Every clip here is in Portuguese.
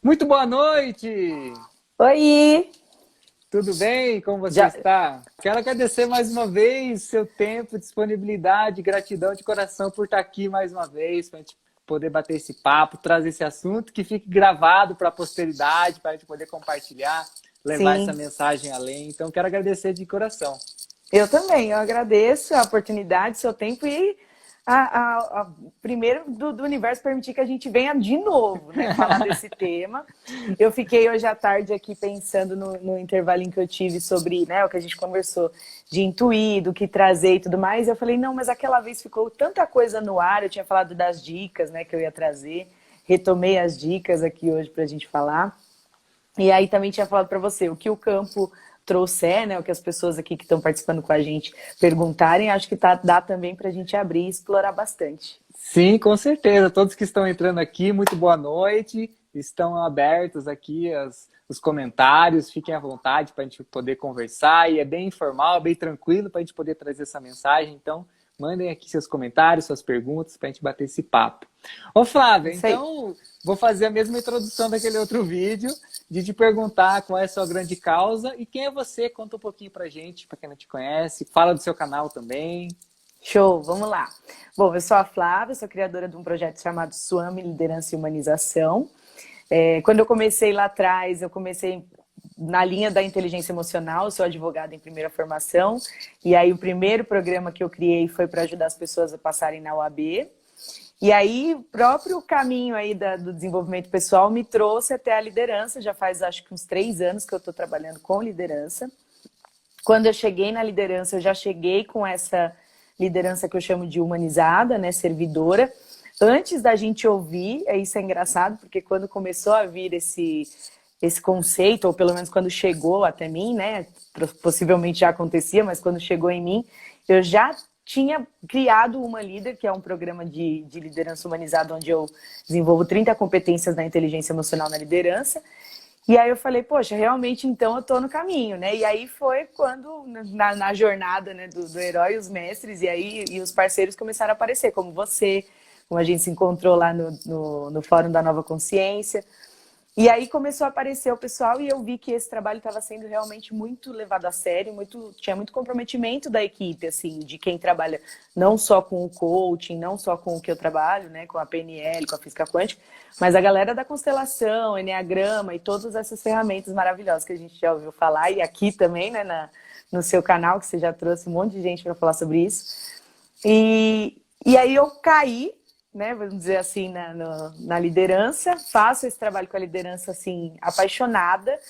Muito boa noite! Oi! Tudo bem? Como você Já... está? Quero agradecer mais uma vez seu tempo, disponibilidade, gratidão de coração por estar aqui mais uma vez, para a gente poder bater esse papo, trazer esse assunto que fique gravado para a posteridade, para a gente poder compartilhar, levar essa Sim, mensagem além. Então, quero agradecer de coração. eu também. Eu agradeço a oportunidade, seu tempo e primeiro do universo permitir que a gente venha de novo, né? Falar desse tema. Eu fiquei hoje à tarde aqui pensando no intervalinho que eu tive sobre, né, o que a gente conversou de intuir, do que trazer e tudo mais. Eu falei, não, mas aquela vez ficou tanta coisa no ar. Eu tinha falado das dicas, né, que eu ia trazer. Retomei as dicas aqui hoje para a gente falar. E aí também tinha falado para você, o que o campo trouxer, né, o que as pessoas aqui que estão participando com a gente perguntarem, acho que dá também para a gente abrir e explorar bastante. Sim, com certeza. Todos que estão entrando aqui, muito boa noite. Estão abertos aqui os comentários. Fiquem à vontade para a gente poder conversar. E é bem informal, bem tranquilo para a gente poder trazer essa mensagem. Então, mandem aqui seus comentários, suas perguntas para a gente bater esse papo. Ô, Flávia, Isso aí. então vou fazer a mesma introdução daquele outro vídeo, de te perguntar qual é a sua grande causa e quem é você. Conta um pouquinho para a gente, para quem não te conhece. Fala do seu canal também. Show, vamos lá. Bom, eu sou a Flávia, sou criadora de um projeto chamado Swami Liderança e Humanização. Quando eu comecei lá atrás, eu comecei na linha da inteligência emocional, eu sou advogada em primeira formação, e aí o primeiro programa que eu criei foi para ajudar as pessoas a passarem na OAB. E aí, o próprio caminho aí do desenvolvimento pessoal me trouxe até a liderança, já faz acho que uns 3 anos que eu estou trabalhando com liderança. Quando eu cheguei na liderança, eu já cheguei com essa liderança que eu chamo de humanizada, né, servidora. Antes da gente ouvir, isso é engraçado, porque quando começou a vir esse conceito, ou pelo menos quando chegou até mim, né, possivelmente já acontecia, mas quando chegou em mim, eu já tinha criado uma líder, que é um programa de liderança humanizada, onde eu desenvolvo 30 competências da inteligência emocional na liderança. E aí eu falei, poxa, realmente então eu tô no caminho, né? E aí foi quando, na jornada, né, do herói, os mestres, e os parceiros começaram a aparecer, como você, como a gente se encontrou lá no Fórum da Nova Consciência. E aí começou a aparecer o pessoal e eu vi que esse trabalho estava sendo realmente muito levado a sério, tinha muito comprometimento da equipe, assim, de quem trabalha não só com o coaching, não só com o que eu trabalho, né, com a PNL, com a física quântica, mas a galera da constelação, Enneagrama e todas essas ferramentas maravilhosas que a gente já ouviu falar, e aqui também, né, no seu canal, que você já trouxe um monte de gente para falar sobre isso. E aí eu caí, né, vamos dizer assim, na liderança, faço esse trabalho com a liderança, assim, apaixonada,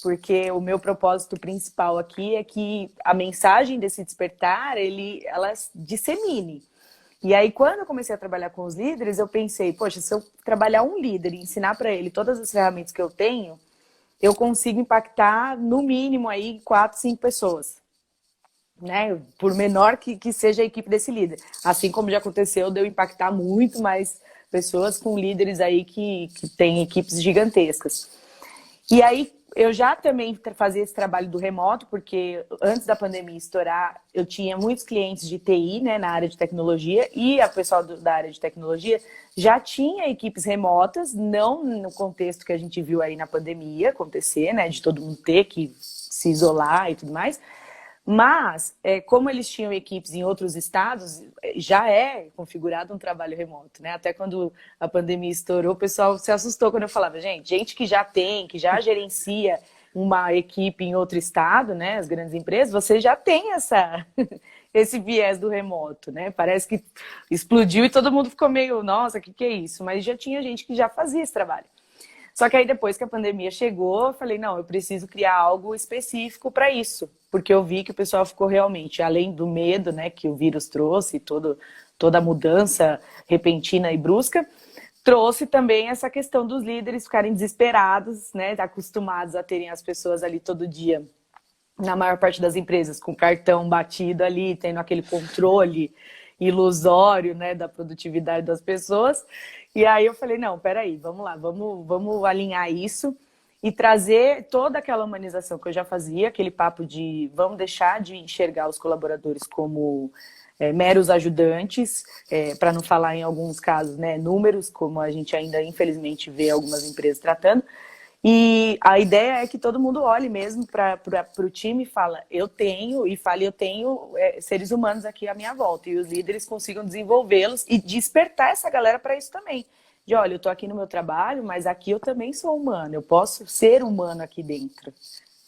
porque o meu propósito principal aqui é que a mensagem desse despertar, ela dissemine. E aí, quando eu comecei a trabalhar com os líderes, eu pensei, poxa, se eu trabalhar um líder e ensinar para ele todas as ferramentas que eu tenho, eu consigo impactar, no mínimo, aí 4, 5 pessoas, né? Por menor que seja a equipe desse líder. Assim como já aconteceu de eu impactar muito mais pessoas com líderes aí que têm equipes gigantescas. E aí eu já também fazia esse trabalho do remoto, porque antes da pandemia estourar, eu tinha muitos clientes de TI, né, na área de tecnologia, e a pessoal da área de tecnologia já tinha equipes remotas, não no contexto que a gente viu aí na pandemia acontecer, né, de todo mundo ter que se isolar e tudo mais. Mas, como eles tinham equipes em outros estados, já é configurado um trabalho remoto, né? Até quando a pandemia estourou, o pessoal se assustou quando eu falava, gente que já tem, que já gerencia uma equipe em outro estado, né? As grandes empresas, você já tem esse viés do remoto, né? Parece que explodiu e todo mundo ficou meio, nossa, o que é isso? Mas já tinha gente que já fazia esse trabalho. Só que aí depois que a pandemia chegou, eu falei, não, eu preciso criar algo específico para isso, porque eu vi que o pessoal ficou realmente, além do medo, né, que o vírus trouxe, toda a mudança repentina e brusca, trouxe também essa questão dos líderes ficarem desesperados, né, acostumados a terem as pessoas ali todo dia, na maior parte das empresas, com cartão batido ali, tendo aquele controle ilusório, né, da produtividade das pessoas. E aí eu falei, não, peraí, vamos lá, vamos alinhar isso e trazer toda aquela humanização que eu já fazia, aquele papo de vamos deixar de enxergar os colaboradores como meros ajudantes, para não falar em alguns casos, né, números, como a gente ainda infelizmente vê algumas empresas tratando. E a ideia é que todo mundo olhe mesmo para o time e eu tenho seres humanos aqui à minha volta, e os líderes consigam desenvolvê-los e despertar essa galera para isso também. De, olha, eu estou aqui no meu trabalho, mas aqui eu também sou humano, eu posso ser humano aqui dentro.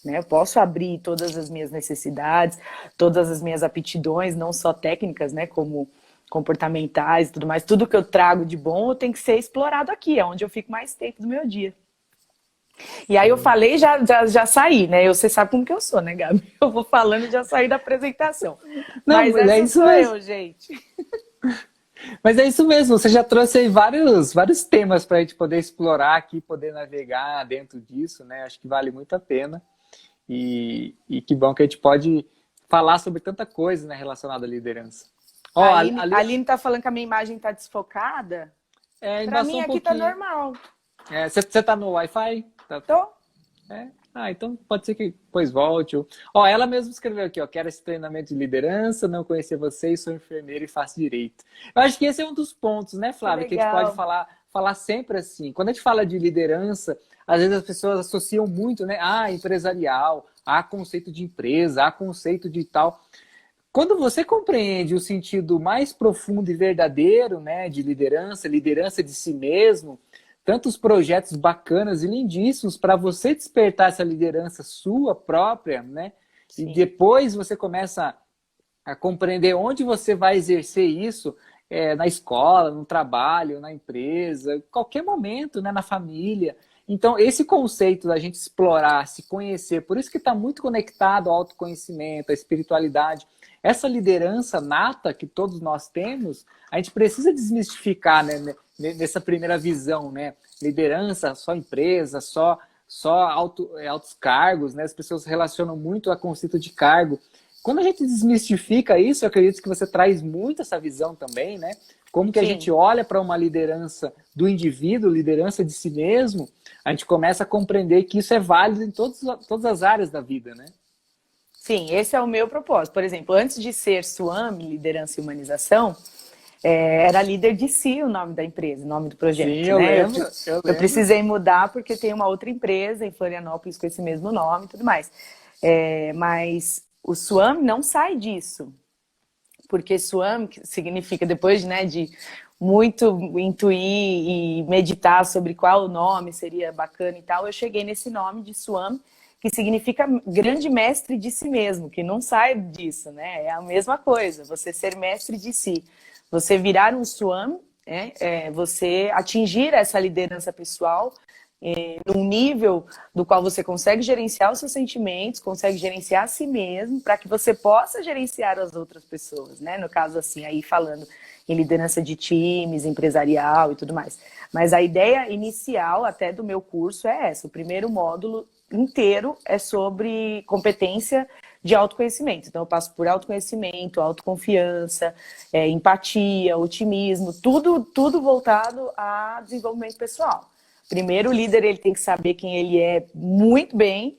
Né? Eu posso abrir todas as minhas necessidades, todas as minhas aptidões, não só técnicas, né, como comportamentais e tudo mais. Tudo que eu trago de bom tem que ser explorado aqui, é onde eu fico mais tempo do meu dia. E aí eu falei, já saí, né? Você sabe como que eu sou, né, Gabi? Eu vou falando e já saí da apresentação. Não, mas essa é isso sou mesmo. eu, gente. Mas é isso mesmo, você já trouxe aí vários temas para a gente poder explorar aqui, poder navegar dentro disso, né? Acho que vale muito a pena. E que bom que a gente pode falar sobre tanta coisa, né, relacionada à liderança. Ó, a Aline tá falando que a minha imagem tá desfocada. Para mim aqui tá normal. Você tá no Wi-Fi? Tô. Então pode ser que depois volte. Ó, ela mesma escreveu aqui, ó, quero esse treinamento de liderança, não conhecia vocês, sou enfermeira e faço direito. Eu acho que esse é um dos pontos, né, Flávia, que a gente pode falar sempre assim. Quando a gente fala de liderança, às vezes as pessoas associam muito, né, empresarial, conceito de empresa, conceito de tal. Quando você compreende o sentido mais profundo e verdadeiro, né, de liderança de si mesmo, tantos projetos bacanas e lindíssimos para você despertar essa liderança sua própria, né? Sim. E depois você começa a compreender onde você vai exercer isso, na escola, no trabalho, na empresa, qualquer momento, né? Na família. Então, esse conceito da gente explorar, se conhecer, por isso que está muito conectado ao autoconhecimento, à espiritualidade. Essa liderança nata que todos nós temos, a gente precisa desmistificar, né? Nessa primeira visão, né? Liderança, só empresa, só altos cargos, né? As pessoas relacionam muito a conceito de cargo. Quando a gente desmistifica isso, eu acredito que você traz muito essa visão também, né? Como que a gente olha para uma liderança do indivíduo, liderança de si mesmo, a gente começa a compreender que isso é válido em todas as áreas da vida, né? Sim, esse é o meu propósito. Por exemplo, antes de ser SWAM, Liderança e Humanização, era Líder de Si o nome da empresa, o nome do projeto. Sim, eu lembro. Eu precisei mudar porque tem uma outra empresa em Florianópolis com esse mesmo nome e tudo mais. Mas o SWAM não sai disso. Porque SWAM significa, depois, né, de muito intuir e meditar sobre qual o nome seria bacana e tal, eu cheguei nesse nome de SWAM, que significa grande mestre de si mesmo, que não sai disso, né? É a mesma coisa, você ser mestre de si. Você virar um SWAM, você atingir essa liderança pessoal num nível do qual você consegue gerenciar os seus sentimentos, consegue gerenciar a si mesmo, para que você possa gerenciar as outras pessoas, né? No caso, assim, aí falando em liderança de times, empresarial e tudo mais. Mas a ideia inicial até do meu curso é essa. O primeiro módulo inteiro é sobre competência de autoconhecimento. Então, eu passo por autoconhecimento, autoconfiança, empatia, otimismo, tudo voltado a desenvolvimento pessoal. Primeiro, o líder ele tem que saber quem ele é muito bem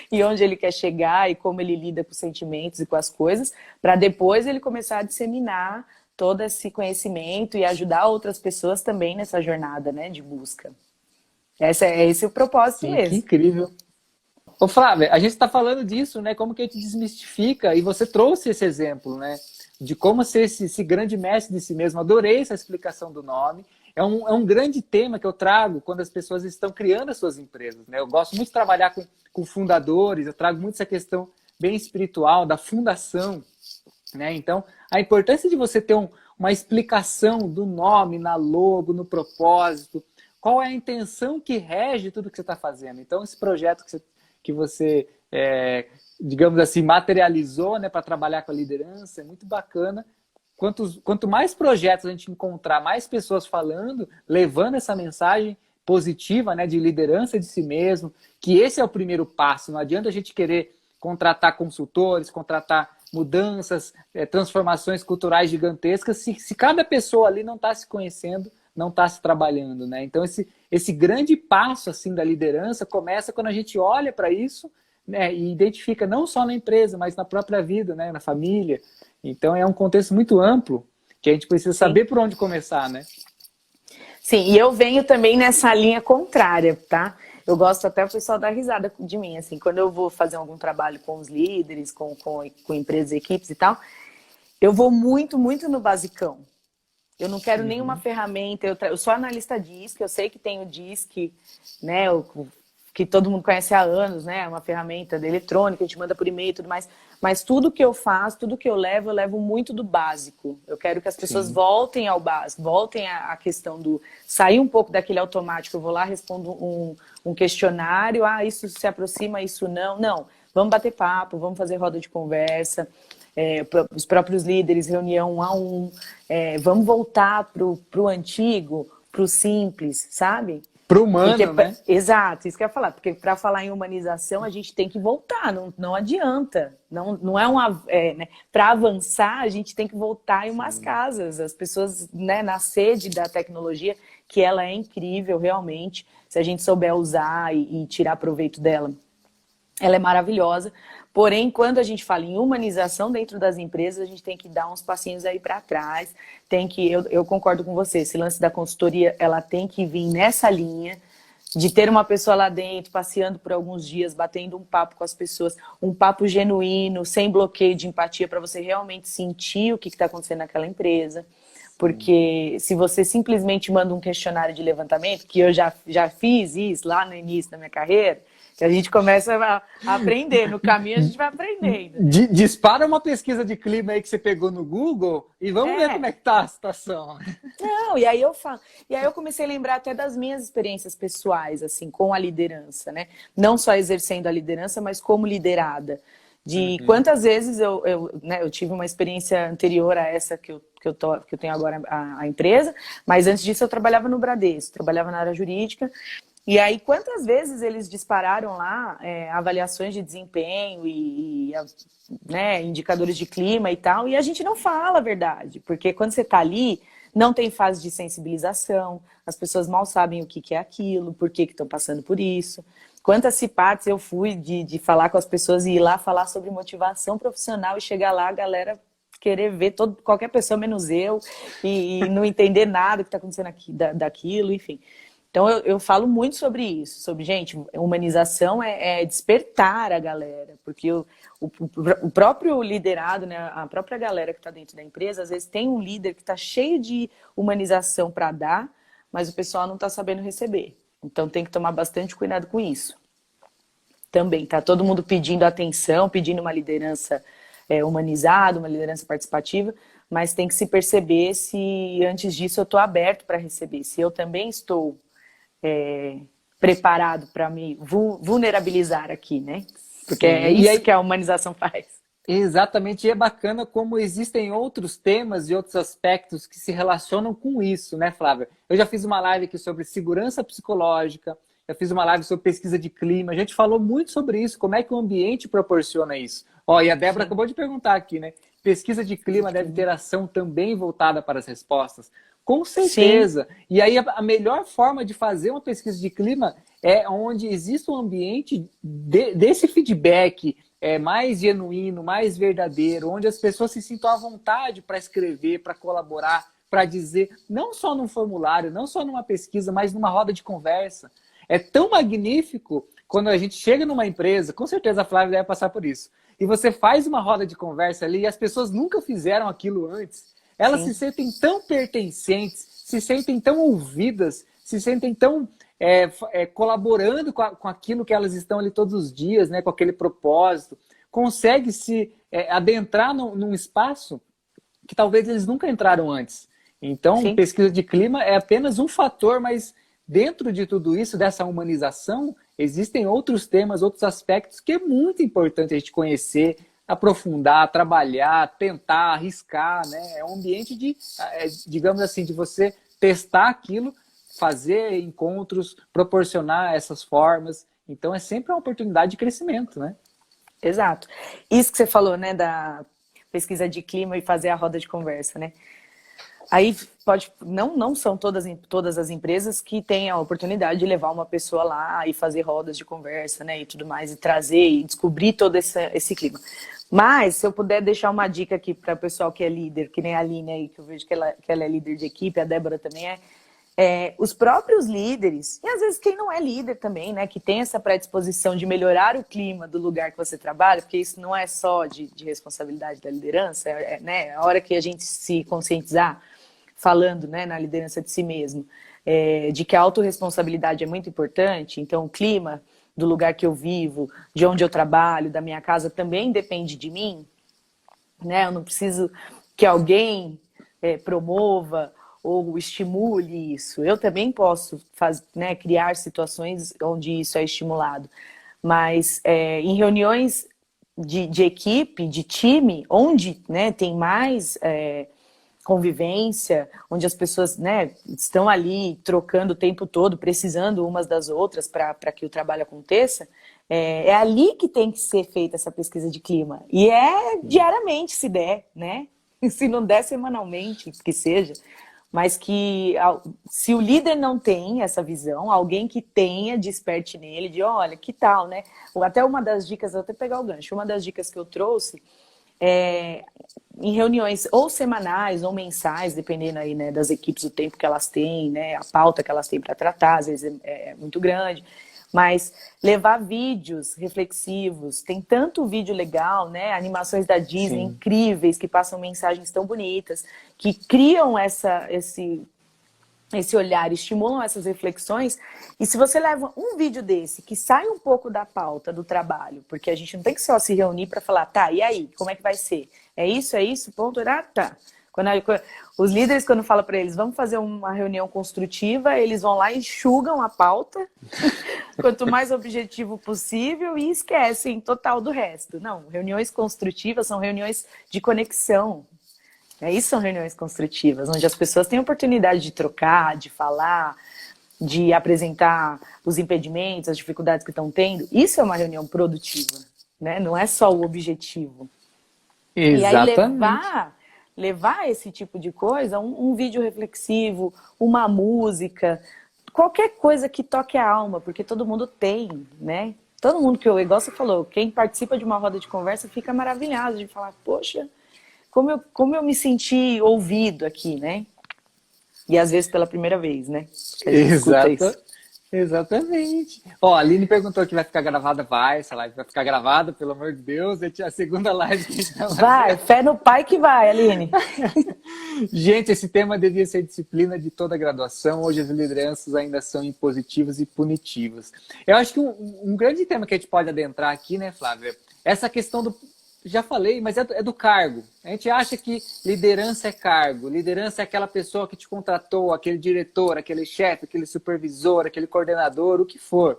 e onde ele quer chegar e como ele lida com os sentimentos e com as coisas, para depois ele começar a disseminar todo esse conhecimento e ajudar outras pessoas também nessa jornada, né, de busca. Esse é o propósito. Sim, mesmo. Que incrível. Ô Flávia, a gente está falando disso, né? Como que a gente desmistifica, e você trouxe esse exemplo, né? De como ser esse grande mestre de si mesmo. Adorei essa explicação do nome. É um grande tema que eu trago quando as pessoas estão criando as suas empresas, né? Eu gosto muito de trabalhar com fundadores, eu trago muito essa questão bem espiritual, da fundação, né? Então, a importância de você ter uma explicação do nome, na logo, no propósito, qual é a intenção que rege tudo que você está fazendo. Então, esse projeto que você digamos assim, materializou, né, para trabalhar com a liderança, é muito bacana. Quanto mais projetos a gente encontrar, mais pessoas falando, levando essa mensagem positiva, né, de liderança de si mesmo, que esse é o primeiro passo. Não adianta a gente querer contratar consultores, contratar mudanças, transformações culturais gigantescas, se cada pessoa ali não está se conhecendo, não está se trabalhando, né? Então, esse grande passo assim da liderança começa quando a gente olha para isso, né, e identifica não só na empresa, mas na própria vida, né, na família. Então é um contexto muito amplo que a gente precisa Sim. saber por onde começar, né? Sim, e eu venho também nessa linha contrária, tá? Eu gosto até o pessoal dar risada de mim, assim, quando eu vou fazer algum trabalho com os líderes, com empresas, equipes e tal, eu vou muito, muito no basicão. Eu não quero nenhuma Uhum. ferramenta, eu sou analista DISC, eu sei que tem o DISC, né, que todo mundo conhece há anos, né, é uma ferramenta eletrônica, a gente manda por e-mail e tudo mais, mas tudo que eu faço, tudo que eu levo muito do básico. Eu quero que as pessoas Sim. voltem ao básico, voltem à questão do sair um pouco daquele automático, eu vou lá, respondo um questionário, isso se aproxima, isso não. Não, vamos bater papo, vamos fazer roda de conversa, os próprios líderes, reunião 1 a 1, vamos voltar para o antigo, para o simples, sabe? Pro Porque, humano, né? exato, isso que eu ia falar, porque para falar em humanização a gente tem que voltar, não adianta, não é uma, né? Para avançar a gente tem que voltar em umas Sim. casas, as pessoas, né, na sede da tecnologia, que ela é incrível realmente, se a gente souber usar e tirar proveito dela. Ela é maravilhosa, porém, quando a gente fala em humanização dentro das empresas, a gente tem que dar uns passinhos aí para trás, eu concordo com você, esse lance da consultoria, ela tem que vir nessa linha, de ter uma pessoa lá dentro, passeando por alguns dias, batendo um papo com as pessoas, um papo genuíno, sem bloqueio de empatia, para você realmente sentir o que está acontecendo naquela empresa. Sim. Porque se você simplesmente manda um questionário de levantamento, que eu já fiz isso lá no início da minha carreira, que a gente começa a aprender, no caminho a gente vai aprendendo. Dispara uma pesquisa de clima aí que você pegou no Google e vamos ver como é É, que tá a situação. não, e aí eu falo, e aí eu comecei a lembrar até das minhas experiências pessoais, assim, com a liderança, né? Não só exercendo a liderança, mas como liderada. De Uhum. quantas vezes eu tive uma experiência anterior a essa que eu tenho agora a empresa, mas antes disso eu trabalhava no Bradesco, trabalhava na área jurídica, e aí quantas vezes eles dispararam lá avaliações de desempenho né, indicadores de clima e tal, e a gente não fala a verdade, porque quando você está ali, não tem fase de sensibilização, as pessoas mal sabem o que é aquilo, por que estão passando por isso. Quantas cipates eu fui de falar com as pessoas e ir lá falar sobre motivação profissional e chegar lá a galera querer ver qualquer pessoa menos eu e não entender nada que está acontecendo aqui, daquilo, enfim. Então eu falo muito sobre isso, sobre, gente, humanização é despertar a galera, porque o próprio liderado, né, a própria galera que está dentro da empresa, às vezes tem um líder que está cheio de humanização para dar, mas o pessoal não está sabendo receber. Então tem que tomar bastante cuidado com isso. Também tá todo mundo pedindo atenção, pedindo uma liderança humanizada, uma liderança participativa, mas tem que se perceber se antes disso eu estou aberto para receber, se eu também estou preparado para me vulnerabilizar aqui, né? Porque é Sim. E isso que aí, a humanização faz. exatamente, e é bacana como existem outros temas e outros aspectos que se relacionam com isso, né, Flávia? Eu já fiz uma live aqui sobre segurança psicológica, já fiz uma live sobre pesquisa de clima, a gente falou muito sobre isso, como é que o ambiente proporciona isso. Ó, e a Débora Sim, acabou de perguntar aqui, né? Pesquisa de clima deve ter ação também voltada para as respostas? Com sim, certeza. E aí a melhor forma de fazer uma pesquisa de clima é onde existe um ambiente desse feedback mais genuíno, mais verdadeiro, onde as pessoas se sintam à vontade para escrever, para colaborar, para dizer, não só num formulário, não só numa pesquisa, mas numa roda de conversa. É tão magnífico quando a gente chega numa empresa, com certeza a Flávia deve passar por isso, e você faz uma roda de conversa ali e as pessoas nunca fizeram aquilo antes. Elas se sim. sentem tão pertencentes, se sentem tão ouvidas, se sentem tão colaborando com aquilo que elas estão ali todos os dias, né, com aquele propósito, consegue se adentrar num espaço que talvez eles nunca entraram antes. Então, Sim. pesquisa de clima é apenas um fator, mas dentro de tudo isso, dessa humanização, existem outros temas, outros aspectos que é muito importante a gente conhecer, aprofundar, trabalhar, tentar, arriscar, né? É um ambiente de, digamos assim, de você testar aquilo, fazer encontros, proporcionar essas formas. Então, é sempre uma oportunidade de crescimento, né? Exato. Isso que você falou, né, da pesquisa de clima e fazer a roda de conversa, né? Aí pode, não são todas as empresas que têm a oportunidade de levar uma pessoa lá e fazer rodas de conversa, né, e tudo mais, e trazer e descobrir todo esse clima. Mas, se eu puder deixar uma dica aqui para o pessoal que é líder, que nem a Aline aí, que eu vejo que ela é líder de equipe, a Débora também os próprios líderes, e às vezes quem não é líder também, né, que tem essa predisposição de melhorar o clima do lugar que você trabalha, porque isso não é só de responsabilidade da liderança, né, a hora que a gente se conscientizar, falando, né, na liderança de si mesmo, de que a autorresponsabilidade é muito importante, então o clima do lugar que eu vivo, de onde eu trabalho, da minha casa, também depende de mim, né, eu não preciso que alguém promova ou estimule isso. Eu também posso né, criar situações onde isso é estimulado. Mas em reuniões de equipe, de time, onde, né, tem mais convivência, onde as pessoas, né, estão ali trocando o tempo todo, precisando umas das outras para que o trabalho aconteça, é ali que tem que ser feita essa pesquisa de clima. E diariamente, se der, né? Se não der semanalmente, que seja. Mas que se o líder não tem essa visão, alguém que tenha, desperte nele, de olha, que tal, né? Ou até uma das dicas, vou até pegar o gancho, uma das dicas que eu trouxe em reuniões ou semanais ou mensais, dependendo aí, né, das equipes, o tempo que elas têm, né, a pauta que elas têm para tratar, às vezes é muito grande, mas levar vídeos reflexivos, tem tanto vídeo legal, né, animações da Disney incríveis, que passam mensagens tão bonitas, que criam esse olhar, estimulam essas reflexões. E se você leva um vídeo desse, que sai um pouco da pauta do trabalho, porque a gente não tem que só se reunir para falar, tá, e aí, como é que vai ser? É isso, ponto, tá. Os líderes, quando falam para eles, vamos fazer uma reunião construtiva, eles vão lá e enxugam a pauta, quanto mais objetivo possível, e esquecem total do resto. Não, reuniões construtivas são reuniões de conexão. Isso são reuniões construtivas, onde as pessoas têm a oportunidade de trocar, de falar, de apresentar os impedimentos, as dificuldades que estão tendo. Isso é uma reunião produtiva, né? Não é só o objetivo. Exatamente. E aí levar esse tipo de coisa, um vídeo reflexivo, uma música, qualquer coisa que toque a alma, porque todo mundo tem, né? Todo mundo igual você falou, quem participa de uma roda de conversa fica maravilhado de falar, poxa, como eu me senti ouvido aqui, né? E às vezes pela primeira vez, né? Exatamente. Ó, a Aline perguntou que vai ficar gravada, essa live vai ficar gravada, pelo amor de Deus, é a segunda live que a gente tá vai, fé no pai que vai, Aline. Gente, esse tema devia ser disciplina de toda a graduação, hoje as lideranças ainda são impositivas e punitivas. Eu acho que um grande tema que a gente pode adentrar aqui, né, Flávia, é essa questão já falei, mas é do cargo. A gente acha que liderança é cargo, liderança é aquela pessoa que te contratou, aquele diretor, aquele chefe, aquele supervisor, aquele coordenador, o que for.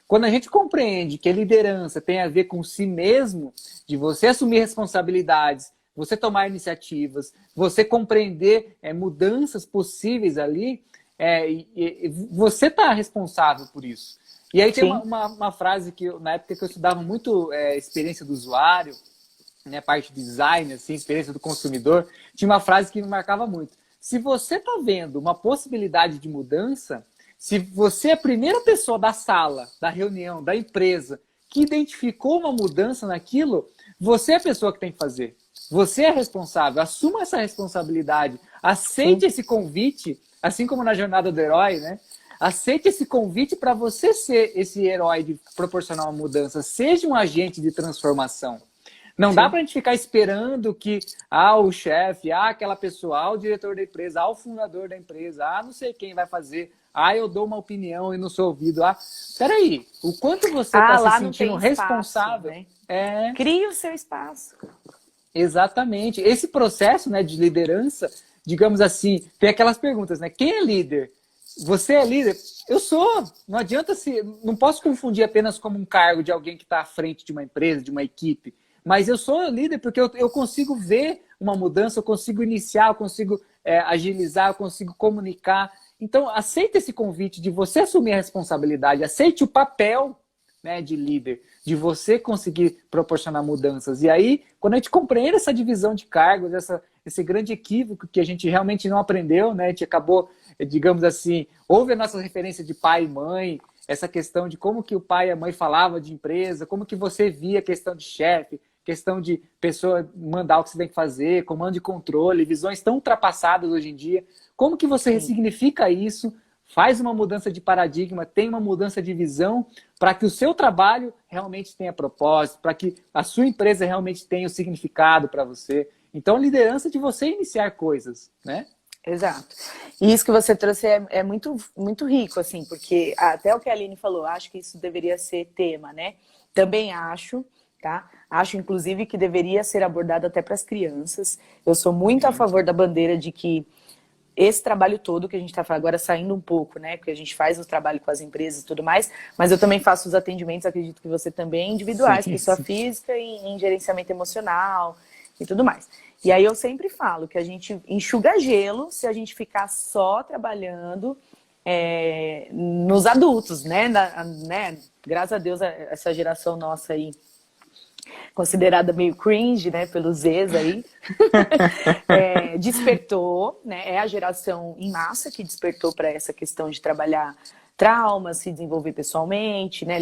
Quando a gente compreende que a liderança tem a ver com si mesmo, de você assumir responsabilidades, você tomar iniciativas, você compreender mudanças possíveis ali, você está responsável por isso. E aí tem uma frase que, na época que eu estudava muito experiência do usuário, né, parte de design, assim, experiência do consumidor, tinha uma frase que me marcava muito. Se você está vendo uma possibilidade de mudança, se você é a primeira pessoa da sala, da reunião, da empresa, que identificou uma mudança naquilo, você é a pessoa que tem que fazer. Você é responsável, assuma essa responsabilidade, aceite esse convite, assim como na jornada do herói, né? Aceite esse convite para você ser esse herói de proporcionar uma mudança, seja um agente de transformação. Não dá para a gente ficar esperando que o chefe, aquela pessoa, o diretor da empresa, o fundador da empresa, não sei quem vai fazer, eu dou uma opinião e não sou ouvido. Peraí, o quanto você está se sentindo responsável? Espaço, né? Crie o seu espaço. Exatamente. Esse processo, né, de liderança, digamos assim, tem aquelas perguntas, né? Quem é líder? Você é líder? Eu sou. Não adianta não posso confundir apenas como um cargo de alguém que está à frente de uma empresa, de uma equipe. Mas eu sou líder porque eu consigo ver uma mudança, eu consigo iniciar, eu consigo agilizar, eu consigo comunicar. Então, aceite esse convite de você assumir a responsabilidade, aceite o papel, né, de líder, de você conseguir proporcionar mudanças. E aí, quando a gente compreende essa divisão de cargos, esse grande equívoco que a gente realmente não aprendeu, né? A gente acabou, digamos assim, houve a nossa referência de pai e mãe, essa questão de como que o pai e a mãe falavam de empresa, como que você via a questão de chefe, questão de pessoa mandar o que você tem que fazer, comando e controle, visões tão ultrapassadas hoje em dia. Como que você ressignifica isso, faz uma mudança de paradigma, tem uma mudança de visão para que o seu trabalho realmente tenha propósito, para que a sua empresa realmente tenha o significado para você. Então, liderança de você iniciar coisas, né? Exato. E isso que você trouxe é muito, muito rico, assim, porque até o que a Aline falou, acho que isso deveria ser tema, né? Também acho, tá? Acho, inclusive, que deveria ser abordado até para as crianças. Eu sou muito a favor da bandeira de que esse trabalho todo que a gente está falando agora, saindo um pouco, né? Porque a gente faz o trabalho com as empresas e tudo mais, mas eu também faço os atendimentos, acredito que você também, individuais, pessoa física e em gerenciamento emocional e tudo mais. E aí eu sempre falo que a gente enxuga gelo se a gente ficar só trabalhando nos adultos, né? Graças a Deus, essa geração nossa aí, considerada meio cringe, né, pelos Zs aí, despertou, né, é a geração em massa que despertou para essa questão de trabalhar traumas, se desenvolver pessoalmente, né,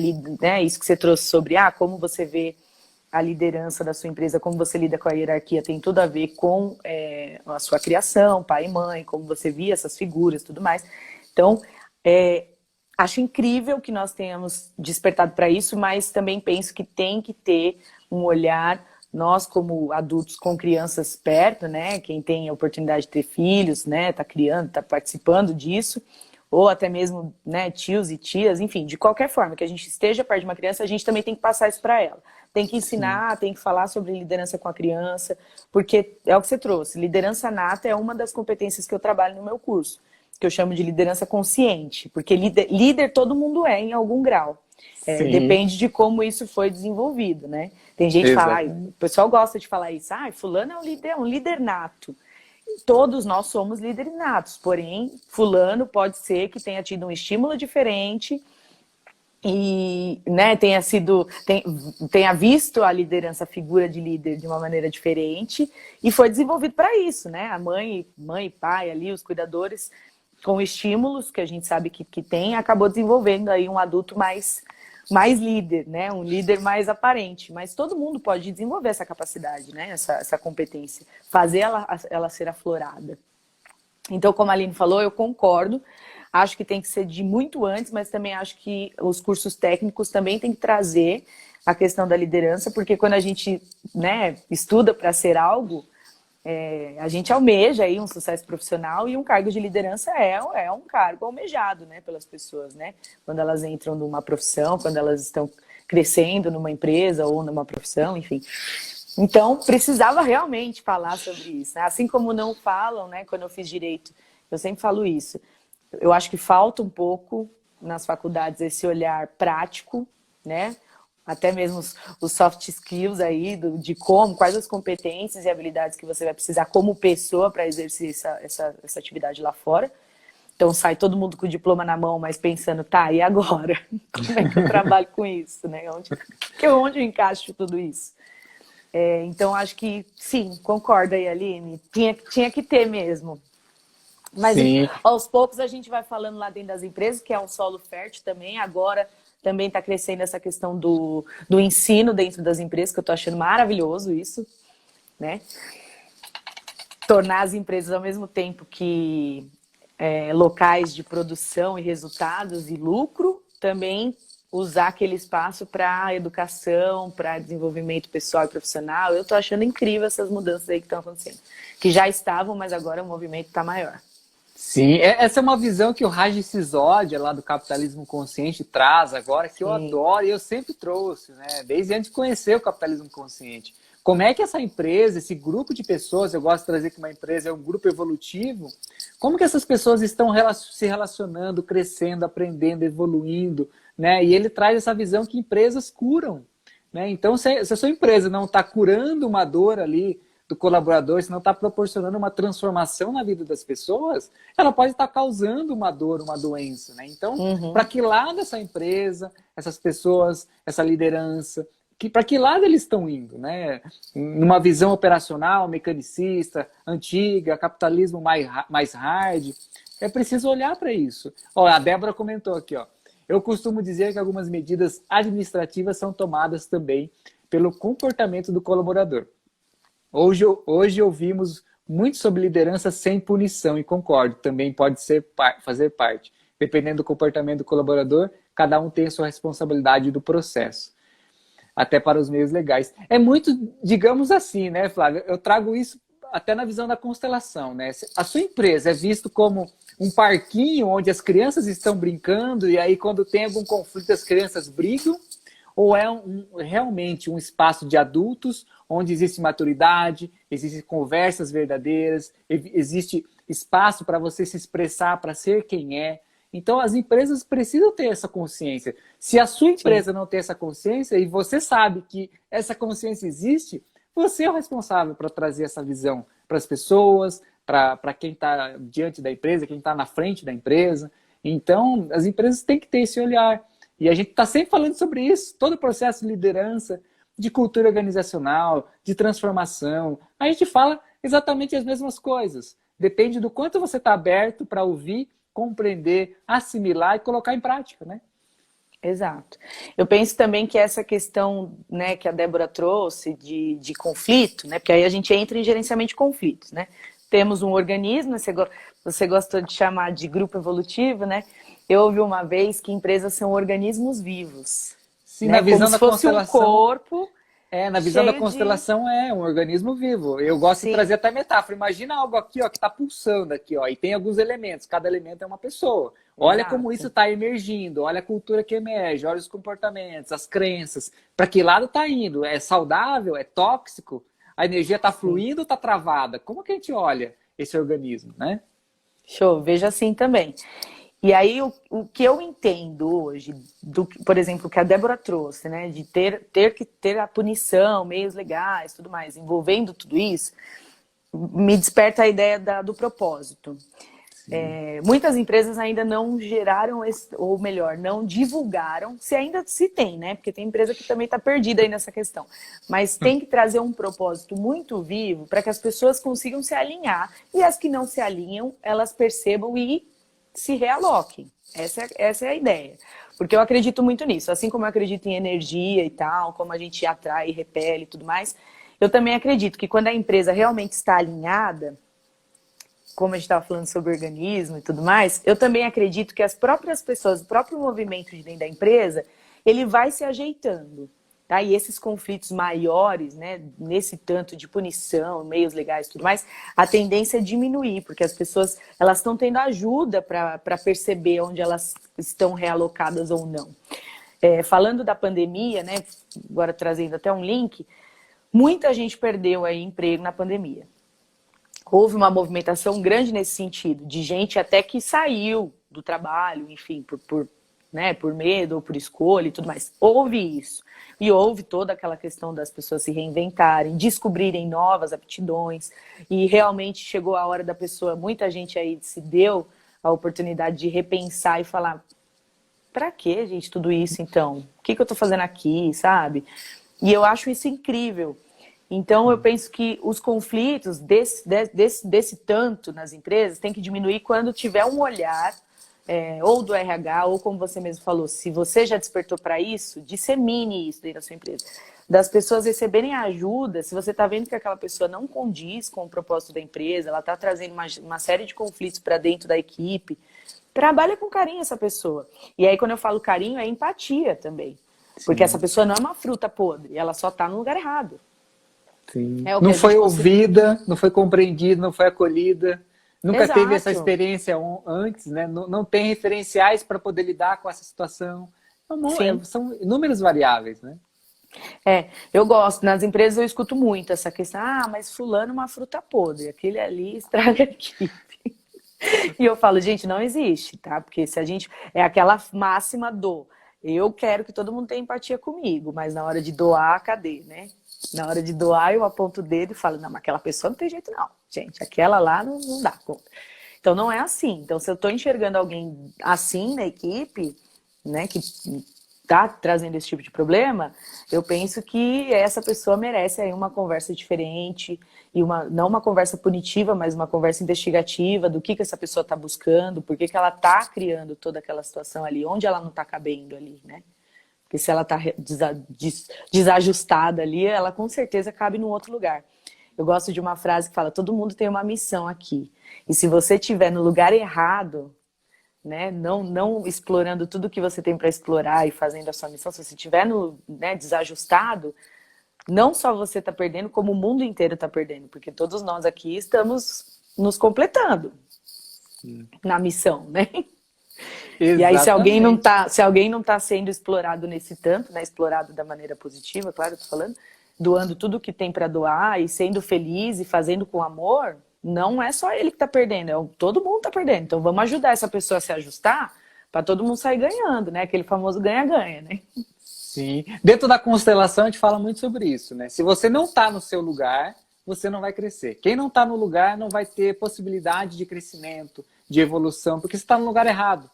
isso que você trouxe sobre como você vê a liderança da sua empresa, como você lida com a hierarquia, tem tudo a ver com a sua criação, pai e mãe, como você via essas figuras e tudo mais. Então, acho incrível que nós tenhamos despertado para isso, mas também penso que tem que ter um olhar, nós como adultos com crianças perto, né, quem tem a oportunidade de ter filhos, né, tá criando, tá participando disso, ou até mesmo, né, tios e tias, enfim, de qualquer forma que a gente esteja perto de uma criança, a gente também tem que passar isso para ela. Tem que ensinar, tem que falar sobre liderança com a criança, porque é o que você trouxe, liderança nata é uma das competências que eu trabalho no meu curso, que eu chamo de liderança consciente, porque líder todo mundo é em algum grau. Depende de como isso foi desenvolvido, né? Tem gente que fala, o pessoal gosta de falar isso, fulano é um líder nato. Todos nós somos líderes natos, porém, fulano pode ser que tenha tido um estímulo diferente e, né, tenha visto a liderança, a figura de líder de uma maneira diferente e foi desenvolvido para isso, né? A mãe e pai ali, os cuidadores, com estímulos que a gente sabe que tem, acabou desenvolvendo aí um adulto mais líder, né? Um líder mais aparente. Mas todo mundo pode desenvolver essa capacidade, né? Essa competência. Fazer ela ser aflorada. Então, como a Aline falou, eu concordo. Acho que tem que ser de muito antes, mas também acho que os cursos técnicos também têm que trazer a questão da liderança, porque quando a gente, né, estuda para ser algo, a gente almeja aí um sucesso profissional e um cargo de liderança é um cargo almejado, né, pelas pessoas, né? Quando elas entram numa profissão, quando elas estão crescendo numa empresa ou numa profissão, enfim. Então, precisava realmente falar sobre isso, né? Assim como não falam, né? Quando eu fiz direito, eu sempre falo isso. Eu acho que falta um pouco nas faculdades esse olhar prático, né? Até mesmo os soft skills aí, de quais as competências e habilidades que você vai precisar como pessoa para exercer essa atividade lá fora. Então sai todo mundo com o diploma na mão, mas pensando, tá, e agora? Como é que eu trabalho com isso, né? Onde eu encaixo tudo isso? Então acho que, sim, concorda aí, Aline, tinha que ter mesmo. Mas aos poucos a gente vai falando lá dentro das empresas, que é um solo fértil também, agora também está crescendo essa questão do ensino dentro das empresas, que eu estou achando maravilhoso isso, né? Tornar as empresas ao mesmo tempo que locais de produção e resultados e lucro, também usar aquele espaço para educação, para desenvolvimento pessoal e profissional. Eu estou achando incrível essas mudanças aí que estão acontecendo. Que já estavam, mas agora o movimento está maior. Sim, essa é uma visão que o Raj Sisodia, lá do Capitalismo Consciente, traz agora, que eu adoro e eu sempre trouxe, né? Desde antes de conhecer o Capitalismo Consciente. Como é que essa empresa, esse grupo de pessoas, eu gosto de trazer que uma empresa é um grupo evolutivo, como que essas pessoas estão se relacionando, crescendo, aprendendo, evoluindo, né? E ele traz essa visão que empresas curam, né? Então, se a sua empresa não está curando uma dor ali do colaborador, se não está proporcionando uma transformação na vida das pessoas, ela pode estar causando uma dor, uma doença, né? Então, para que lado essa empresa, essas pessoas, essa liderança para que lado eles estão indo, né? Numa visão operacional, mecanicista, antiga, capitalismo mais hard. É preciso olhar para isso. Ó, a Débora comentou aqui, ó. Eu costumo dizer que algumas medidas administrativas são tomadas também pelo comportamento do colaborador. Hoje ouvimos muito sobre liderança sem punição, e concordo, também pode fazer parte. Dependendo do comportamento do colaborador, cada um tem a sua responsabilidade do processo, até para os meios legais. É muito, digamos assim, né, Flávio? Eu trago isso até na visão da constelação, né? A sua empresa é visto como um parquinho onde as crianças estão brincando e aí quando tem algum conflito as crianças brigam? Ou é realmente um espaço de adultos onde existe maturidade, existem conversas verdadeiras, existe espaço para você se expressar, para ser quem é? Então, as empresas precisam ter essa consciência. Se a sua empresa não tem essa consciência e você sabe que essa consciência existe, você é o responsável para trazer essa visão para as pessoas, para quem está diante da empresa, quem está na frente da empresa. Então, as empresas têm que ter esse olhar. E a gente está sempre falando sobre isso, todo o processo de liderança, de cultura organizacional, de transformação. A gente fala exatamente as mesmas coisas. Depende do quanto você está aberto para ouvir, compreender, assimilar e colocar em prática, né? Exato. Eu penso também que essa questão, né, que a Débora trouxe de conflito, né, porque aí a gente entra em gerenciamento de conflitos, né? Temos um organismo, você gostou de chamar de grupo evolutivo, né? Eu ouvi uma vez que empresas são organismos vivos. Sim, né? na visão Como da se fosse constelação. Um corpo. Na visão da constelação é um organismo vivo. Eu gosto de trazer até metáfora. Imagina algo aqui, ó, que está pulsando aqui, ó, e tem alguns elementos. Cada elemento é uma pessoa. Olha como isso está emergindo. Olha a cultura que emerge. Olha os comportamentos, as crenças. Para que lado está indo? É saudável? É tóxico? A energia está fluindo ou está travada? Como que a gente olha esse organismo, né? Show, veja assim também. E aí, o que eu entendo hoje, por exemplo, o que a Débora trouxe, né, de ter que ter a punição, meios legais, tudo mais, envolvendo tudo isso, me desperta a ideia do propósito. Muitas empresas ainda não geraram, ou melhor, não divulgaram, se ainda se tem, né, porque tem empresa que também está perdida aí nessa questão, mas tem que trazer um propósito muito vivo para que as pessoas consigam se alinhar, e as que não se alinham, elas percebam e se realoquem. Essa é a ideia. Porque eu acredito muito nisso. Assim como eu acredito em energia e tal, como a gente atrai, repele e tudo mais, eu também acredito que quando a empresa realmente está alinhada, como a gente estava falando sobre organismo e tudo mais, eu também acredito que as próprias pessoas, o próprio movimento de dentro da empresa, ele vai se ajeitando. Tá? E esses conflitos maiores, né, nesse tanto de punição, meios legais e tudo mais, a tendência é diminuir, porque as pessoas elas estão tendo ajuda para perceber onde elas estão realocadas ou não. Falando da pandemia, né, agora trazendo até um link, muita gente perdeu aí emprego na pandemia. Houve uma movimentação grande nesse sentido, de gente até que saiu do trabalho, enfim, por medo ou por escolha e tudo mais. Houve isso. E houve toda aquela questão das pessoas se reinventarem, descobrirem novas aptidões. E realmente chegou a hora da pessoa, muita gente aí se deu a oportunidade de repensar e falar: pra que, gente, tudo isso então? O que eu tô fazendo aqui, sabe? E eu acho isso incrível. Então, eu penso que os conflitos desse tanto nas empresas tem que diminuir quando tiver um olhar, ou do RH, ou como você mesmo falou, se você já despertou para isso, dissemine isso dentro da sua empresa. Das pessoas receberem ajuda, se você está vendo que aquela pessoa não condiz com o propósito da empresa, ela está trazendo uma série de conflitos para dentro da equipe, trabalha com carinho essa pessoa. E aí, quando eu falo carinho, é empatia também. Sim. Porque essa pessoa não é uma fruta podre, ela só está no lugar errado. Sim. Não foi ouvida, não foi compreendida, não foi acolhida, nunca Exato. Teve essa experiência antes, né? Não tem referenciais para poder lidar com essa situação. São inúmeras variáveis, né? Eu gosto, nas empresas eu escuto muito essa questão, mas fulano é uma fruta podre, aquele ali estraga a equipe. E eu falo, gente, não existe, tá? Porque se a gente... É aquela máxima eu quero que todo mundo tenha empatia comigo, mas na hora de doar, cadê, né? Na hora de doar, eu aponto o dedo e falo, não, mas aquela pessoa não tem jeito não, gente, aquela lá não dá conta. Então não é assim. Então se eu estou enxergando alguém assim na equipe, né, que tá trazendo esse tipo de problema, eu penso que essa pessoa merece aí uma conversa diferente, e não uma conversa punitiva, mas uma conversa investigativa do que essa pessoa está buscando, por que ela está criando toda aquela situação ali, onde ela não está cabendo ali, né? Porque se ela está desajustada ali, ela com certeza cabe num outro lugar. Eu gosto de uma frase que fala, todo mundo tem uma missão aqui. E se você estiver no lugar errado, né, não explorando tudo que você tem para explorar e fazendo a sua missão, se você estiver desajustado, não só você está perdendo, como o mundo inteiro está perdendo. Porque todos nós aqui estamos nos completando na missão, né? Exatamente. E aí, se alguém não tá sendo explorado nesse tanto, né? Explorado da maneira positiva, claro, eu tô falando, doando tudo que tem para doar e sendo feliz e fazendo com amor, não é só ele que tá perdendo, todo mundo tá perdendo. Então vamos ajudar essa pessoa a se ajustar para todo mundo sair ganhando, né? Aquele famoso ganha-ganha, né? Sim. Dentro da constelação a gente fala muito sobre isso, né? Se você não tá no seu lugar, você não vai crescer. Quem não tá no lugar não vai ter possibilidade de crescimento, de evolução, porque você está no lugar errado.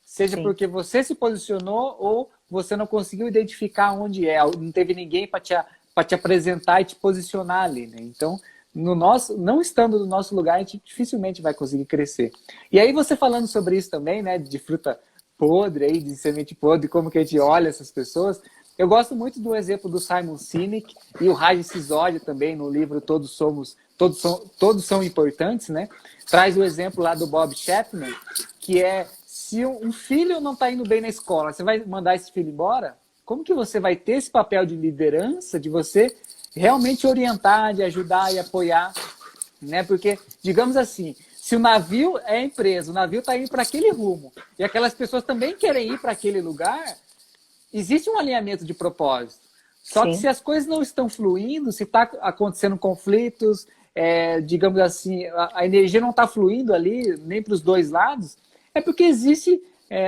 Seja Sim. porque você se posicionou ou você não conseguiu identificar onde é. Não teve ninguém para te apresentar e te posicionar ali, né? Então, não estando no nosso lugar, a gente dificilmente vai conseguir crescer. E aí você falando sobre isso também, né? De fruta podre, aí, de semente podre, como que a gente olha essas pessoas. Eu gosto muito do exemplo do Simon Sinek e o Raj Sisodia também, no livro Todos são importantes, né? Traz o exemplo lá do Bob Chapman, que é se um filho não está indo bem na escola, você vai mandar esse filho embora? Como que você vai ter esse papel de liderança, de você realmente orientar, de ajudar e apoiar, né? Porque, digamos assim, se o navio é a empresa, o navio está indo para aquele rumo, e aquelas pessoas também querem ir para aquele lugar, existe um alinhamento de propósito. Só Sim. que se as coisas não estão fluindo, se está acontecendo conflitos, digamos assim, a energia não está fluindo ali, nem para os dois lados, é porque existe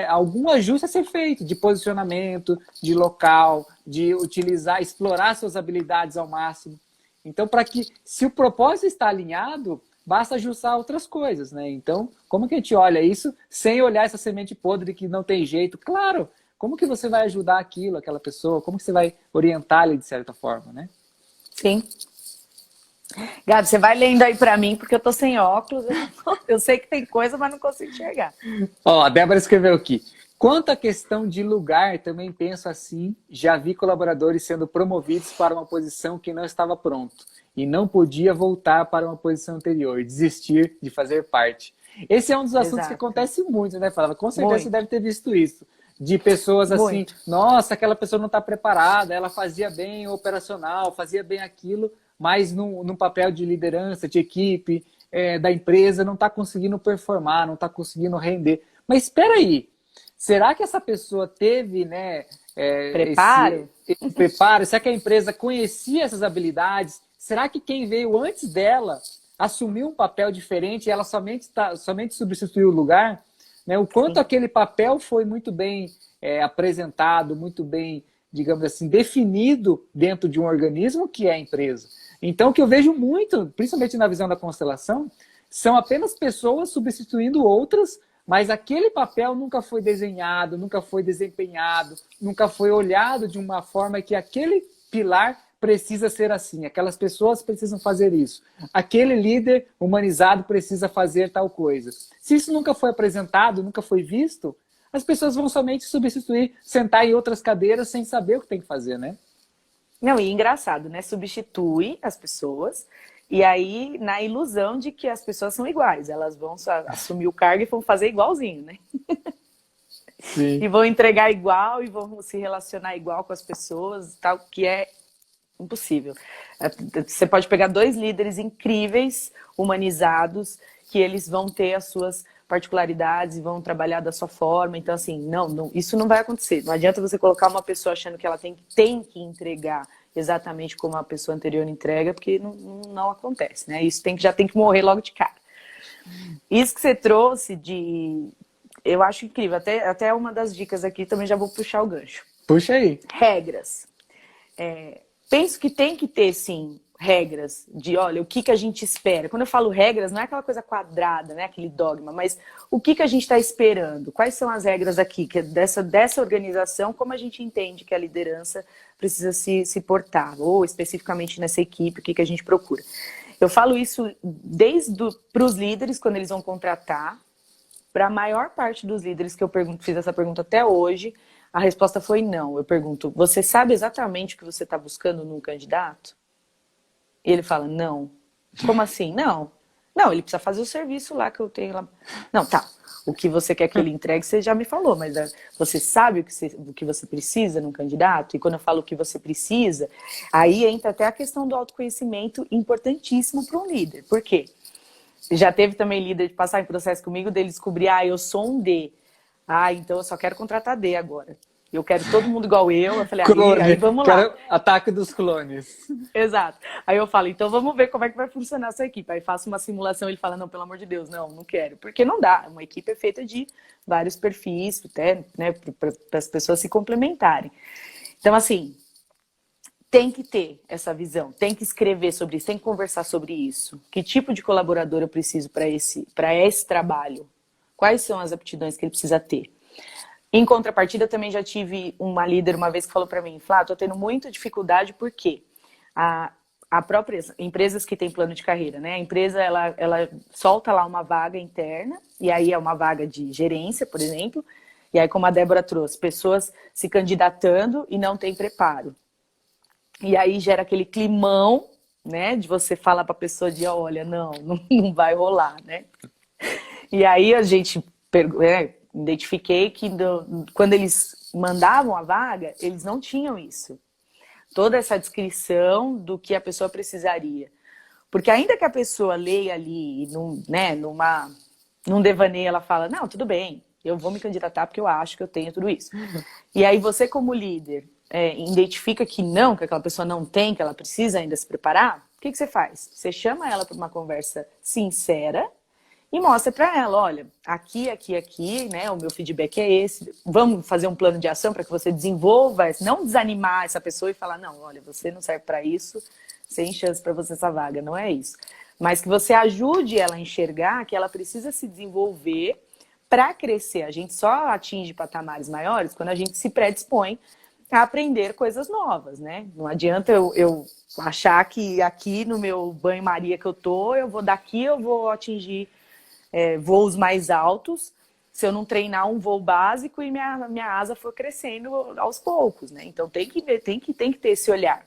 algum ajuste a ser feito de posicionamento, de local, de utilizar, explorar suas habilidades ao máximo. Então, para que, se o propósito está alinhado, basta ajustar outras coisas, né? Então, como que a gente olha isso sem olhar essa semente podre que não tem jeito? Claro, como que você vai ajudar aquela pessoa? Como que você vai orientá-la de certa forma, né? Sim. Gabi, você vai lendo aí pra mim, porque eu tô sem óculos. Eu sei que tem coisa, mas não consigo enxergar. Ó, a Débora escreveu aqui. Quanto à questão de lugar, também penso assim. Já vi colaboradores sendo promovidos para uma posição que não estava pronto e não podia voltar para uma posição anterior, desistir de fazer parte. Esse é um dos assuntos Exato. Que acontece muito, né, Flávia? Com certeza muito. Você deve ter visto isso. De pessoas assim, muito. Nossa, aquela pessoa não está preparada, ela fazia bem o operacional, fazia bem aquilo, mas num papel de liderança, de equipe, da empresa, não está conseguindo performar, não está conseguindo render. Mas espera aí, será que essa pessoa teve, né, preparo? Esse preparo? Será que a empresa conhecia essas habilidades? Será que quem veio antes dela assumiu um papel diferente e ela somente substituiu o lugar? Né? O quanto Sim. aquele papel foi muito bem apresentado, muito bem, digamos assim, definido dentro de um organismo que é a empresa. Então, o que eu vejo muito, principalmente na visão da constelação, são apenas pessoas substituindo outras, mas aquele papel nunca foi desenhado, nunca foi desempenhado, nunca foi olhado de uma forma que aquele pilar precisa ser assim, aquelas pessoas precisam fazer isso, aquele líder humanizado precisa fazer tal coisa. Se isso nunca foi apresentado, nunca foi visto, as pessoas vão somente substituir, sentar em outras cadeiras sem saber o que tem que fazer, né? Não, e engraçado, né? Substitui as pessoas e aí na ilusão de que as pessoas são iguais. Elas vão assumir o cargo e vão fazer igualzinho, né? Sim. E vão entregar igual e vão se relacionar igual com as pessoas, tal, que é impossível. Você pode pegar 2 líderes incríveis, humanizados, que eles vão ter as suas particularidades e vão trabalhar da sua forma. Então, assim, não, isso não vai acontecer. Não adianta você colocar uma pessoa achando que ela tem que entregar exatamente como a pessoa anterior entrega, porque não acontece, né? Isso já tem que morrer logo de cara. Isso que você trouxe eu acho incrível. Até uma das dicas aqui também já vou puxar o gancho. Puxa aí. Regras. Penso que tem que ter, sim, regras de, olha, o que a gente espera. Quando eu falo regras, não é aquela coisa quadrada, né, aquele dogma, mas o que a gente está esperando? Quais são as regras aqui que dessa organização, como a gente entende que a liderança precisa se portar, ou especificamente nessa equipe, o que a gente procura. Eu falo isso desde para os líderes, quando eles vão contratar, para a maior parte dos líderes que eu fiz essa pergunta até hoje, a resposta foi não. Eu pergunto, você sabe exatamente o que você está buscando num candidato? E ele fala, não. Como assim? Não. Não, ele precisa fazer o serviço lá que eu tenho lá. Não, tá. O que você quer que ele entregue, você já me falou, mas você sabe o que você precisa num candidato? E quando eu falo o que você precisa, aí entra até a questão do autoconhecimento importantíssimo para um líder. Por quê? Já teve também líder de passar em processo comigo, dele descobrir, eu sou um D. Então eu só quero contratar D agora. Eu quero todo mundo igual eu. Eu falei, aí vamos lá. Quero ataque dos clones. Exato. Aí eu falo, então vamos ver como é que vai funcionar essa equipe. Aí faço uma simulação, ele fala, não, pelo amor de Deus, não quero. Porque não dá. Uma equipe é feita de vários perfis, até, né, para as pessoas se complementarem. Então, assim, tem que ter essa visão, tem que escrever sobre isso, tem que conversar sobre isso. Que tipo de colaborador eu preciso para esse trabalho? Quais são as aptidões que ele precisa ter? Em contrapartida, eu também já tive uma líder uma vez que falou para mim, Flá, tô tendo muita dificuldade porque a própria empresas que têm plano de carreira, né? A empresa ela solta lá uma vaga interna e aí é uma vaga de gerência, por exemplo. E aí, como a Débora trouxe, pessoas se candidatando e não têm preparo. E aí gera aquele climão, né? De você falar para a pessoa de, olha, não vai rolar, né? E aí a gente identifiquei que quando eles mandavam a vaga, eles não tinham isso. Toda essa descrição do que a pessoa precisaria. Porque ainda que a pessoa leia ali, num devaneio, ela fala, não, tudo bem, eu vou me candidatar porque eu acho que eu tenho tudo isso. E aí você, como líder, identifica que aquela pessoa não tem, que ela precisa ainda se preparar, o que você faz? Você chama ela para uma conversa sincera, e mostra para ela, olha, aqui, né, o meu feedback é esse, vamos fazer um plano de ação para que você desenvolva, não desanimar essa pessoa e falar, não, olha, você não serve para isso, sem chance para você essa vaga, não é isso. Mas que você ajude ela a enxergar que ela precisa se desenvolver para crescer. A gente só atinge patamares maiores quando a gente se predispõe a aprender coisas novas, né? Não adianta eu achar que aqui no meu banho-maria que eu vou atingir voos mais altos, se eu não treinar um voo básico e minha asa for crescendo aos poucos, né? Então tem que ter esse olhar.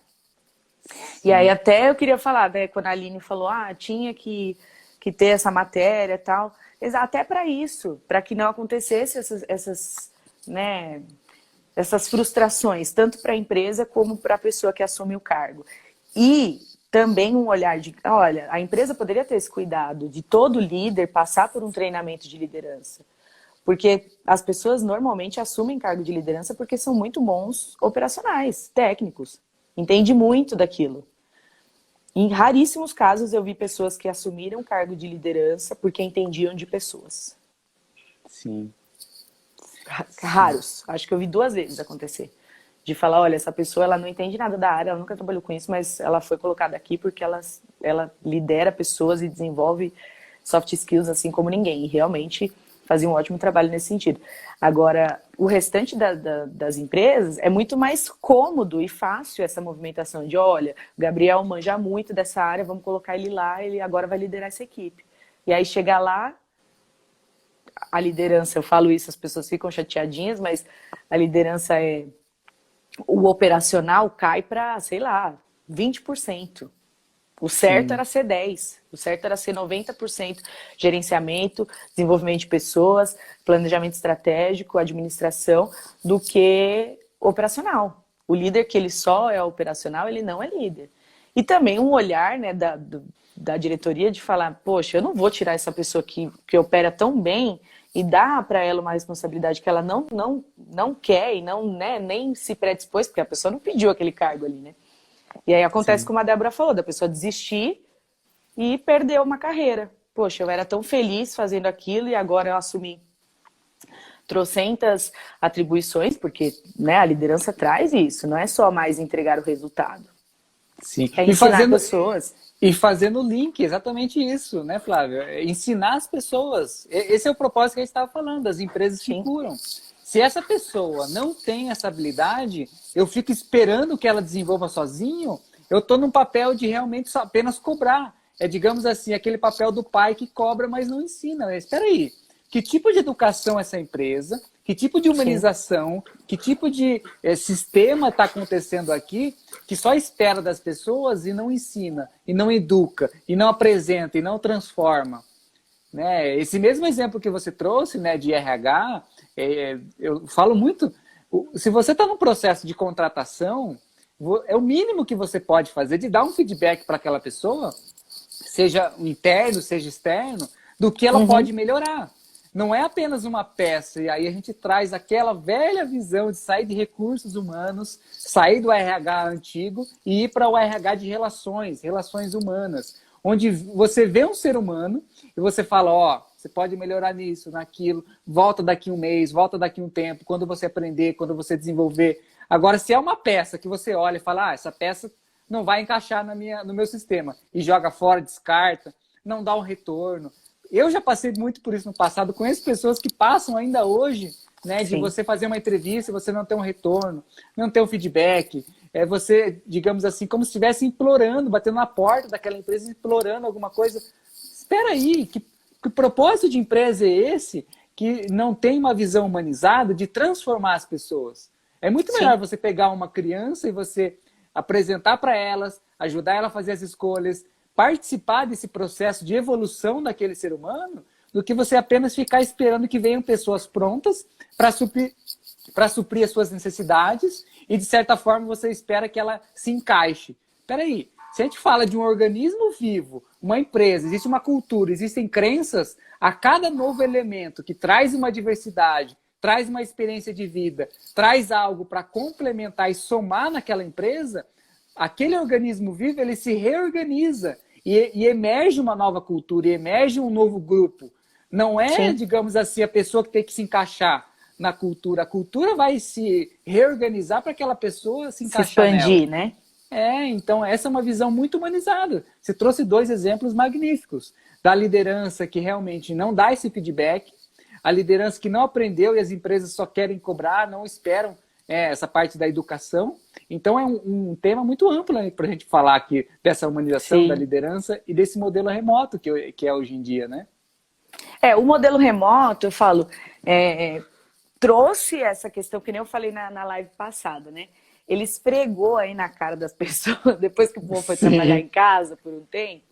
Sim. E aí até eu queria falar, né, quando a Aline falou, tinha que ter essa matéria e tal, até para isso, para que não acontecesse essas frustrações, tanto para a empresa como para a pessoa que assume o cargo. E também um olhar de, olha, a empresa poderia ter esse cuidado de todo líder passar por um treinamento de liderança. Porque as pessoas normalmente assumem cargo de liderança porque são muito bons operacionais, técnicos. Entende muito daquilo. Em raríssimos casos eu vi pessoas que assumiram cargo de liderança porque entendiam de pessoas. Sim. Raros. Acho que eu vi 2 vezes acontecer. De falar, olha, essa pessoa ela não entende nada da área, ela nunca trabalhou com isso, mas ela foi colocada aqui porque ela lidera pessoas e desenvolve soft skills assim como ninguém. E realmente fazia um ótimo trabalho nesse sentido. Agora, o restante das empresas é muito mais cômodo e fácil essa movimentação de, olha, o Gabriel manja muito dessa área, vamos colocar ele lá, ele agora vai liderar essa equipe. E aí chegar lá, a liderança, eu falo isso, as pessoas ficam chateadinhas, mas a liderança o operacional cai para, sei lá, 20%. O certo era ser 10%, o certo era ser 90% gerenciamento, desenvolvimento de pessoas, planejamento estratégico, administração, do que operacional. O líder que ele só é operacional, ele não é líder. E também um olhar, né, da diretoria de falar, poxa, eu não vou tirar essa pessoa que opera tão bem e dar para ela uma responsabilidade que ela não quer e não, né, nem se predispôs, porque a pessoa não pediu aquele cargo ali, né? E aí acontece como a Débora falou, da pessoa desistir e perder uma carreira. Poxa, eu era tão feliz fazendo aquilo e agora eu assumi trocentas atribuições, porque, né, a liderança traz isso, não é só mais entregar o resultado. Sim. É ensinar pessoas. E fazendo o link, exatamente isso, né, Flávio? Ensinar as pessoas. Esse é o propósito que a gente estava falando, as empresas que Sim. curam. Se essa pessoa não tem essa habilidade, eu fico esperando que ela desenvolva sozinho, eu estou num papel de realmente só apenas cobrar. É, digamos assim, aquele papel do pai que cobra, mas não ensina. Espera aí, que tipo de educação essa empresa, que tipo de humanização, que tipo de sistema está acontecendo aqui que só espera das pessoas e não ensina, e não educa, e não apresenta, e não transforma. Né? Esse mesmo exemplo que você trouxe, né, de RH, eu falo muito, se você está num processo de contratação, é o mínimo que você pode fazer de dar um feedback para aquela pessoa, seja interno, seja externo, do que ela pode melhorar. Não é apenas uma peça, e aí a gente traz aquela velha visão de sair de recursos humanos, sair do RH antigo e ir para o RH de relações humanas, onde você vê um ser humano e você fala, ó, você pode melhorar nisso, naquilo, volta daqui um mês, volta daqui um tempo, quando você aprender, quando você desenvolver. Agora, se é uma peça que você olha e fala, essa peça não vai encaixar no meu sistema, e joga fora, descarta, não dá um retorno. Eu já passei muito por isso no passado, conheço pessoas que passam ainda hoje, né, de você fazer uma entrevista e você não ter um retorno, não ter um feedback, você, digamos assim, como se estivesse implorando, batendo na porta daquela empresa, implorando alguma coisa. Espera aí, que propósito de empresa é esse que não tem uma visão humanizada de transformar as pessoas? É muito melhor você pegar uma criança e você apresentar para elas, ajudar ela a fazer as escolhas, participar desse processo de evolução daquele ser humano, do que você apenas ficar esperando que venham pessoas prontas para suprir as suas necessidades e, de certa forma, você espera que ela se encaixe. Espera aí, se a gente fala de um organismo vivo, uma empresa, existe uma cultura, existem crenças, a cada novo elemento que traz uma diversidade, traz uma experiência de vida, traz algo para complementar e somar naquela empresa, aquele organismo vivo ele se reorganiza e emerge uma nova cultura, e emerge um novo grupo. Não é, digamos assim, a pessoa que tem que se encaixar na cultura. A cultura vai se reorganizar para aquela pessoa se encaixar nela. Se expandir, né? Então essa é uma visão muito humanizada. Você trouxe 2 exemplos magníficos. Da liderança que realmente não dá esse feedback, a liderança que não aprendeu e as empresas só querem cobrar, não esperam essa parte da educação. Então é um tema muito amplo, né, para a gente falar aqui dessa humanização da liderança e desse modelo remoto que é hoje em dia, né? O modelo remoto, eu falo, trouxe essa questão, que nem eu falei na live passada, né? Ele esfregou aí na cara das pessoas, depois que o povo foi trabalhar em casa por um tempo,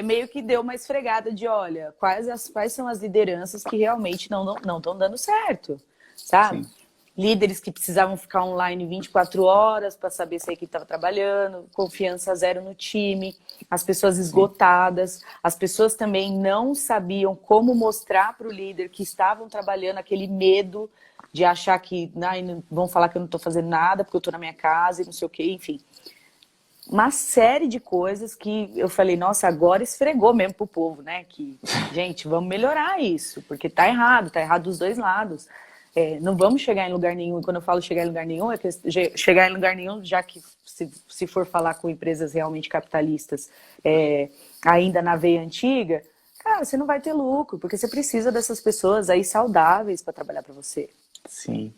meio que deu uma esfregada de, olha, quais são as lideranças que realmente não estão dando certo, sabe? Sim. Líderes que precisavam ficar online 24 horas para saber se a equipe estava trabalhando, confiança zero no time, as pessoas esgotadas, as pessoas também não sabiam como mostrar para o líder que estavam trabalhando, aquele medo de achar que vão falar que eu não estou fazendo nada porque eu estou na minha casa e não sei o quê, enfim. Uma série de coisas que eu falei, nossa, agora esfregou mesmo pro povo, né? Que, gente, vamos melhorar isso, porque tá errado dos dois lados. Não vamos chegar em lugar nenhum, e quando eu falo chegar em lugar nenhum, é que chegar em lugar nenhum, já que se for falar com empresas realmente capitalistas, ainda na veia antiga, cara, você não vai ter lucro, porque você precisa dessas pessoas aí saudáveis para trabalhar para você. Sim.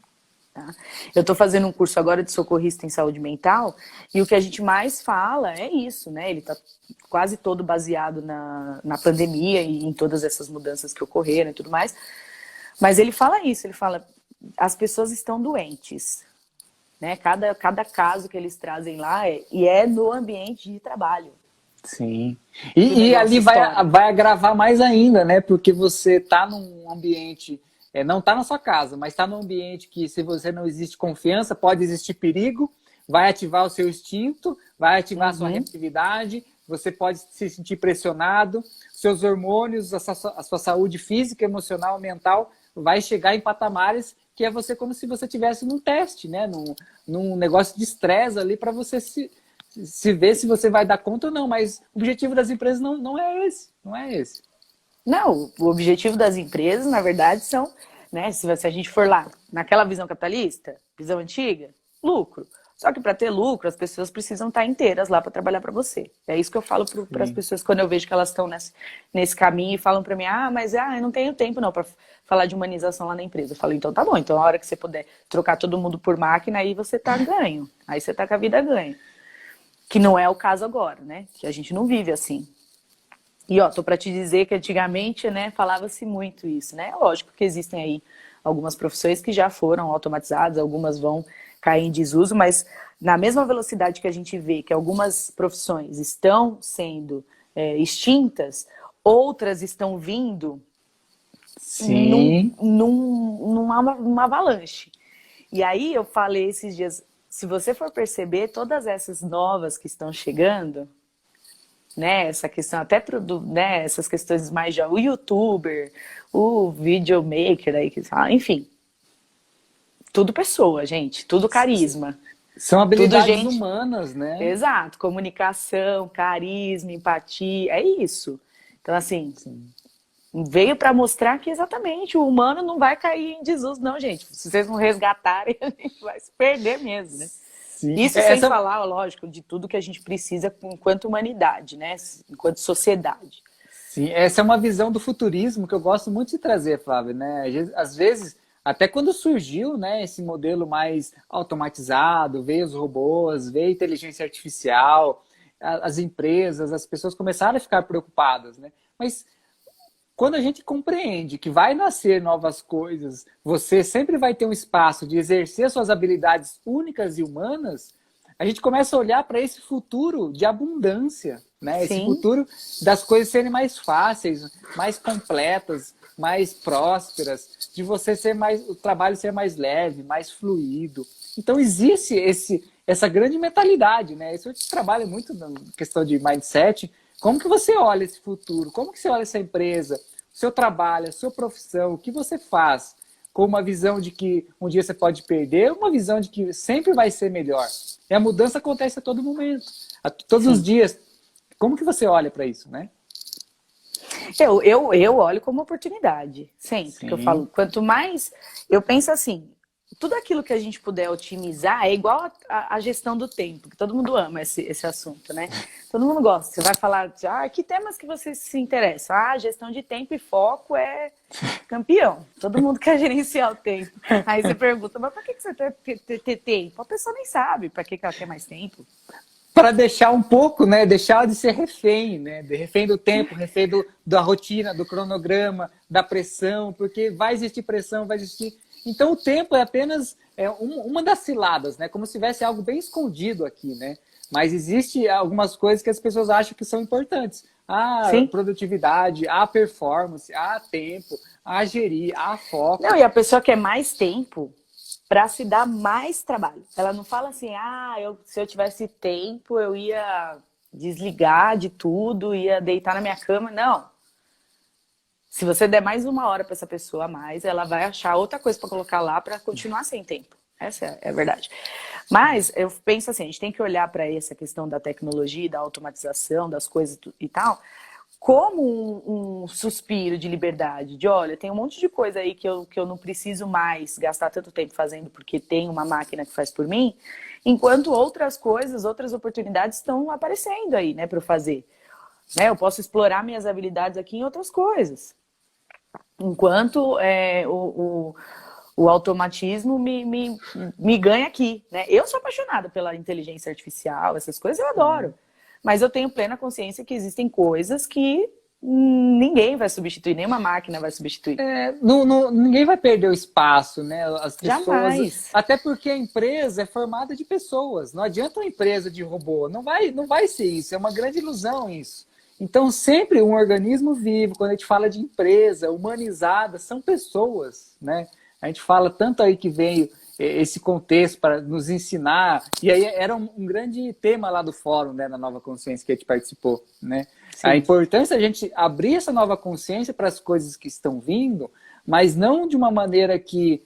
Tá? Eu estou fazendo um curso agora de socorrista em saúde mental, e o que a gente mais fala é isso, né? Ele está quase todo baseado na pandemia e em todas essas mudanças que ocorreram e tudo mais. Mas ele fala isso, ele fala, as pessoas estão doentes, né? Cada caso que eles trazem lá é no ambiente de trabalho. Sim. E ali vai agravar mais ainda, né? Porque você está num ambiente, não está na sua casa, mas está num ambiente que, se você não existe confiança, pode existir perigo, vai ativar o seu instinto, vai ativar a sua reatividade, você pode se sentir pressionado, seus hormônios, a sua saúde física, emocional, mental, vai chegar em patamares que é você como se você estivesse num teste, né? Num negócio de estresse ali para você se ver se você vai dar conta ou não. Mas o objetivo das empresas não é esse. Não é esse. Não, o objetivo das empresas, na verdade, são, né? Se a gente for lá naquela visão capitalista, visão antiga, lucro. Só que para ter lucro, as pessoas precisam estar inteiras lá para trabalhar para você. É isso que eu falo para as pessoas quando eu vejo que elas estão nesse caminho e falam para mim, mas eu não tenho tempo não para falar de humanização lá na empresa. Eu falo, então tá bom, então a hora que você puder trocar todo mundo por máquina, aí você tá ganho. Aí você tá com a vida ganha. Que não é o caso agora, né? Que a gente não vive assim. E tô para te dizer que antigamente, né, falava-se muito isso, né? Lógico que existem aí algumas profissões que já foram automatizadas, algumas vão cair em desuso, mas na mesma velocidade que a gente vê que algumas profissões estão sendo extintas, outras estão vindo Sim. numa avalanche. E aí eu falei esses dias, se você for perceber, todas essas novas que estão chegando, né, essa questão até né, essas questões mais o youtuber, o videomaker aí, enfim, tudo pessoa, gente, tudo carisma. São habilidades tudo, gente, humanas, né? Exato, comunicação, carisma, empatia, é isso. Então, assim, veio para mostrar que exatamente o humano não vai cair em desuso, não, gente. Se vocês não resgatarem, a gente vai se perder mesmo, né? Sim. Isso sem falar, lógico, de tudo que a gente precisa enquanto humanidade, né? Enquanto sociedade. Sim, essa é uma visão do futurismo que eu gosto muito de trazer, Flávia, né? Às vezes, até quando surgiu, né, esse modelo mais automatizado, veio os robôs, veio a inteligência artificial, as empresas, as pessoas começaram a ficar preocupadas, né? Mas quando a gente compreende que vai nascer novas coisas, você sempre vai ter um espaço de exercer suas habilidades únicas e humanas, a gente começa a olhar para esse futuro de abundância, né? Esse futuro das coisas serem mais fáceis, mais completas, mais prósperas, de você ser mais, o trabalho ser mais leve, mais fluido. Então existe essa grande mentalidade, né? Isso a gente trabalha muito na questão de mindset. Como que você olha esse futuro? Como que você olha essa empresa, o seu trabalho, a sua profissão, o que você faz? Com uma visão de que um dia você pode perder, uma visão de que sempre vai ser melhor. E a mudança acontece a todo momento, todos os dias. Como que você olha para isso, né? Eu olho como oportunidade, sempre. Que eu falo, quanto mais... Eu penso assim, tudo aquilo que a gente puder otimizar é igual a gestão do tempo, que todo mundo ama esse assunto, né? Todo mundo gosta. Você vai falar de que temas que você se interessa? Gestão de tempo e foco é campeão. Todo mundo quer gerenciar o tempo. Aí você pergunta, mas para que você ter tempo? A pessoa nem sabe para que ela quer mais tempo. Para deixar um pouco, né? Deixar de ser refém, né? De refém do tempo, refém da rotina, do cronograma, da pressão, porque vai existir pressão, vai existir... Então o tempo é apenas uma das ciladas, né? Como se tivesse algo bem escondido aqui, né? Mas existe algumas coisas que as pessoas acham que são importantes. Produtividade, performance, tempo, gerir, foco. Não, e a pessoa quer mais tempo para se dar mais trabalho. Ela não fala assim, se eu tivesse tempo, eu ia desligar de tudo, ia deitar na minha cama. Não. Se você der mais uma hora para essa pessoa a mais, ela vai achar outra coisa para colocar lá para continuar sem tempo. Essa é a verdade. Mas eu penso assim, a gente tem que olhar para essa questão da tecnologia, da automatização, das coisas e tal, como um suspiro de liberdade, de olha, tem um monte de coisa aí que eu não preciso mais gastar tanto tempo fazendo porque tem uma máquina que faz por mim, enquanto outras coisas, outras oportunidades estão aparecendo aí, né, para eu fazer. Né, eu posso explorar minhas habilidades aqui em outras coisas. Enquanto o automatismo me ganha aqui, né? Eu sou apaixonada pela inteligência artificial, essas coisas eu adoro. Mas eu tenho plena consciência que existem coisas que ninguém vai substituir, nenhuma máquina vai substituir. Ninguém vai perder o espaço, né? As pessoas, jamais. Até porque a empresa é formada de pessoas. Não adianta uma empresa de robô. Não vai ser isso. É uma grande ilusão isso. Então, sempre um organismo vivo, quando a gente fala de empresa humanizada, são pessoas, né? A gente fala tanto aí que veio esse contexto para nos ensinar, e aí era um grande tema lá do fórum, né, na Nova Consciência que a gente participou, né? Sim. A importância de a gente abrir essa nova consciência para as coisas que estão vindo, mas não de uma maneira que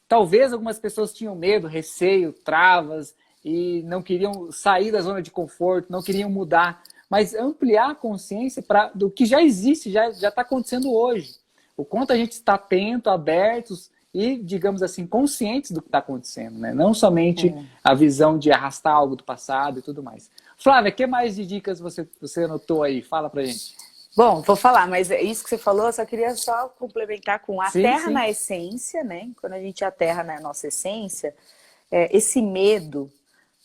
talvez algumas pessoas tinham medo, receio, travas, e não queriam sair da zona de conforto, não queriam mudar, mas ampliar a consciência do que já existe, já está acontecendo hoje. O quanto a gente está atento, abertos e, digamos assim, conscientes do que está acontecendo, né? Não somente a visão de arrastar algo do passado e tudo mais. Flávia, o que mais de dicas você anotou aí? Fala pra gente. Bom, vou falar, mas isso que você falou, eu só queria só complementar com a Sim, terra sim. na essência, né? Quando a gente aterra na nossa essência, esse medo,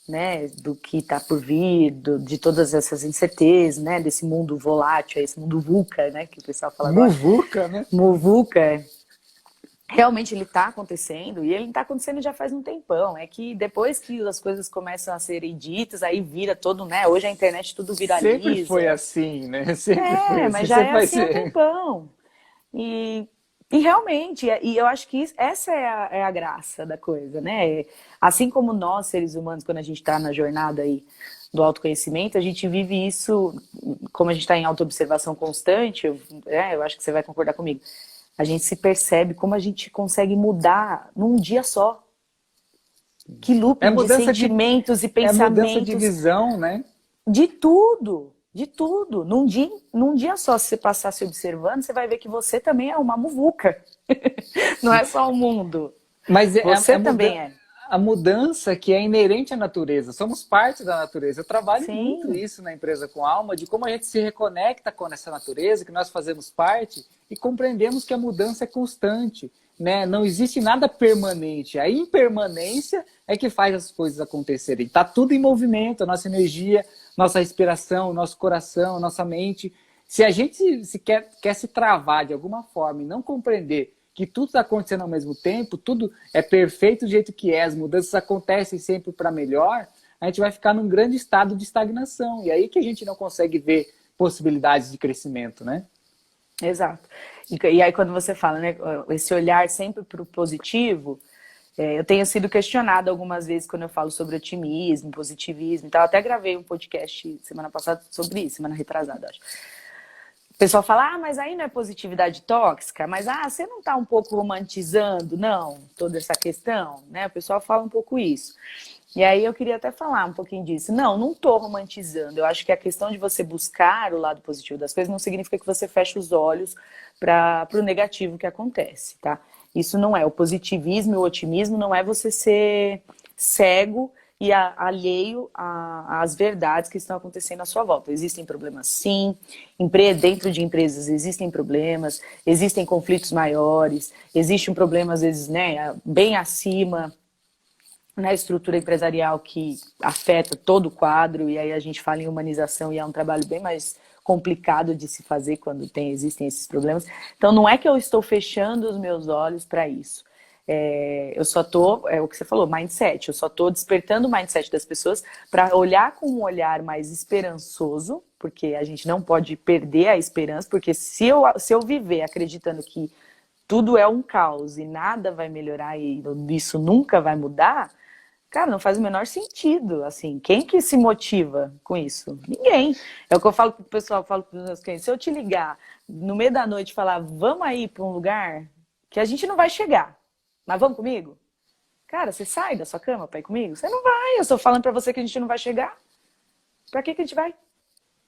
né, do que está por vir, de todas essas incertezas, né, desse mundo volátil, esse mundo VUCA, né, que o pessoal fala agora. Muvuca, né? Muvuca, realmente ele está acontecendo, e ele está acontecendo já faz um tempão. É que depois que as coisas começam a serem ditas, aí vira todo, né? Hoje a internet tudo Sempre foi viraliza. assim, né? Sempre foi assim, Mas já sempre é vai assim há um ser. tempão. E realmente, e eu acho que essa é a graça da coisa, né? Assim como nós, seres humanos, quando a gente está na jornada aí do autoconhecimento, a gente vive isso, como a gente está em autoobservação constante, eu acho que você vai concordar comigo. A gente se percebe como a gente consegue mudar num dia só. Que É looping de mudança de, sentimentos e é mudança de pensamentos, visão, né? de tudo, de tudo. Num dia só, se você passar se observando, você vai ver que você também é uma muvuca. Não é só o mundo. Mas Você também é. a mudança que é inerente à natureza. Somos parte da natureza. Eu trabalho muito Sim, isso na empresa com alma, de como a gente se reconecta com essa natureza, que nós fazemos parte e compreendemos que a mudança é constante, né? Não existe nada permanente. A impermanência é que faz as coisas acontecerem. Está tudo em movimento, a nossa energia, nossa respiração, nosso coração, nossa mente. Se a gente quer se travar de alguma forma e não compreender que tudo está acontecendo ao mesmo tempo, tudo é perfeito do jeito que é, as mudanças acontecem sempre para melhor, a gente vai ficar num grande estado de estagnação. E aí que a gente não consegue ver possibilidades de crescimento, né? exato. E aí quando você fala, né, esse olhar sempre para o positivo, eu tenho sido questionada algumas vezes quando eu falo sobre otimismo, positivismo e tal. Até gravei um podcast semana passada sobre isso, semana retrasada, acho. O pessoal fala, mas aí não é positividade tóxica? Mas, você não está um pouco romantizando, não, toda essa questão? Né? O pessoal fala um pouco isso. E aí eu queria até falar um pouquinho disso. Não estou romantizando. Eu acho que a questão de você buscar o lado positivo das coisas não significa que você feche os olhos para o negativo que acontece, tá? Isso não é. O positivismo e o otimismo não é você ser cego e alheio às verdades que estão acontecendo à sua volta. Existem problemas, sim. Dentro de empresas existem problemas, existem conflitos maiores, existe um problema, às vezes, né, bem acima na estrutura empresarial que afeta todo o quadro, e aí a gente fala em humanização e é um trabalho bem mais complicado de se fazer quando existem esses problemas. Então não é que eu estou fechando os meus olhos para isso. Eu só estou, é o que você falou, mindset. Eu só estou despertando o mindset das pessoas para olhar com um olhar mais esperançoso, porque a gente não pode perder a esperança, porque se eu viver acreditando que tudo é um caos e nada vai melhorar e isso nunca vai mudar, cara, não faz o menor sentido. Assim, quem que se motiva com isso? Ninguém. É o que eu falo pro pessoal, falo para os meus clientes. Se eu te ligar no meio da noite e falar, vamos aí para um lugar que a gente não vai chegar, mas vamos comigo? Cara, você sai da sua cama para ir comigo? Você não vai. Eu estou falando para você que a gente não vai chegar. Para que a gente vai?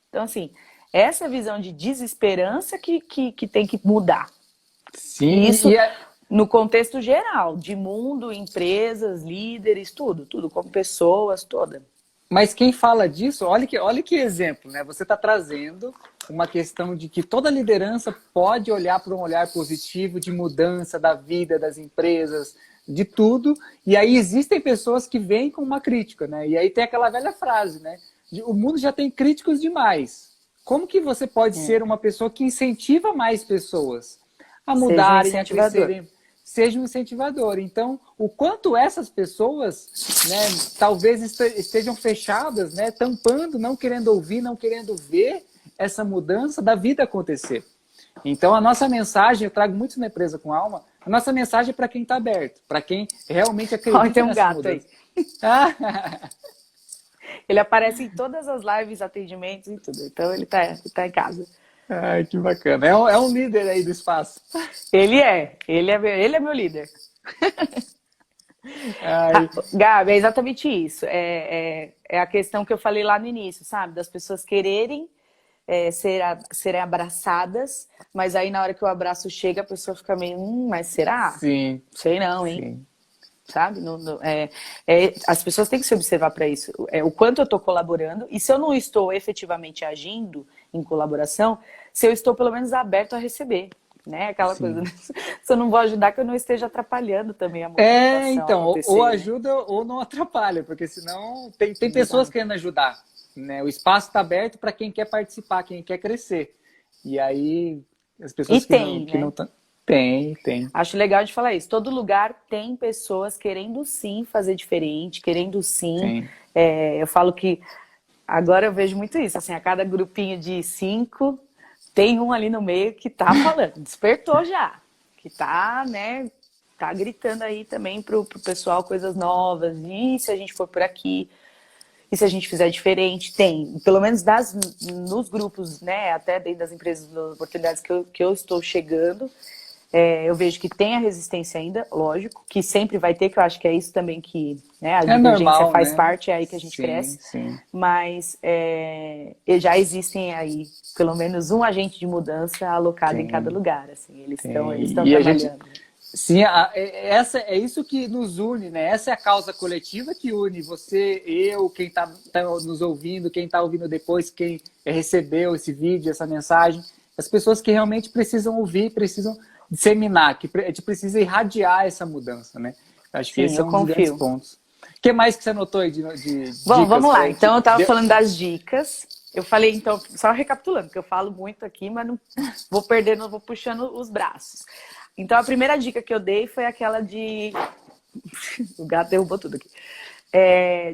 Então, assim, essa visão de desesperança que tem que mudar. Sim, E isso no contexto geral, de mundo, empresas, líderes, tudo, como pessoas, toda. mas quem fala disso, olha que exemplo, né? Você está trazendo uma questão de que toda liderança pode olhar para um olhar positivo de mudança da vida das empresas, de tudo. E aí existem pessoas que vêm com uma crítica, né? E aí tem aquela velha frase, né? O mundo já tem críticos demais. Como que você pode ser uma pessoa que incentiva mais pessoas a Seja um mudarem, a incentivador. crescerem? Seja um incentivador. Então, o quanto essas pessoas, né, talvez estejam fechadas, né, tampando, não querendo ouvir, não querendo ver essa mudança da vida acontecer. Então, a nossa mensagem, eu trago muito na empresa com alma, a nossa mensagem é para quem está aberto, para quem realmente acredita Tem um nessa gato aí. mudança. Ele aparece em todas as lives, atendimentos e tudo. Então ele tá em casa. Ai, que bacana. É um líder aí do espaço. Ele é meu líder. Ai, Gabi, é exatamente isso. É a questão que eu falei lá no início, sabe? Das pessoas quererem serem abraçadas, mas aí na hora que o abraço chega, a pessoa fica meio, mas será? Sim, Sei não, hein? sim. Sabe? As pessoas têm que se observar para isso. O quanto eu estou colaborando, e se eu não estou efetivamente agindo em colaboração, se eu estou pelo menos aberto a receber. Né? Aquela coisa, se eu não vou ajudar, que eu não esteja atrapalhando também a movimentação Então, acontecer, ou né? ajuda ou não atrapalha, porque senão tem pessoas querendo ajudar, né? O espaço está aberto para quem quer participar, quem quer crescer. E aí, as pessoas que não estão... Tem. Acho legal de falar isso. Todo lugar tem pessoas querendo sim fazer diferente, querendo sim. Eu falo que agora eu vejo muito isso, assim, a cada grupinho de 5, tem um ali no meio que tá falando, despertou já, que tá, né, tá gritando aí também pro pessoal coisas novas, e se a gente for por aqui, e se a gente fizer diferente, tem, pelo menos nos grupos, né, até dentro das empresas, das oportunidades que eu estou chegando, eu vejo que tem a resistência ainda, lógico, que sempre vai ter, que eu acho que é isso também que, né, a divergência normal, faz né? parte, é aí que a gente cresce. Mas já existem aí, pelo menos um agente de mudança alocado em cada lugar, assim, eles estão trabalhando. Sim, é isso que nos une, né? Essa é a causa coletiva que une você, eu, quem está nos ouvindo, quem está ouvindo depois, quem recebeu esse vídeo, essa mensagem, as pessoas que realmente precisam ouvir, precisam disseminar, que a gente precisa irradiar essa mudança, né? Acho que esse é um dos grandes pontos. O que mais que você anotou aí de Bom, dicas? vamos lá. Então, eu estava falando das dicas. Eu falei, então, só recapitulando, porque eu falo muito aqui, mas não vou perdendo, vou puxando os braços. Então, a primeira dica que eu dei foi aquela de... O gato derrubou tudo aqui.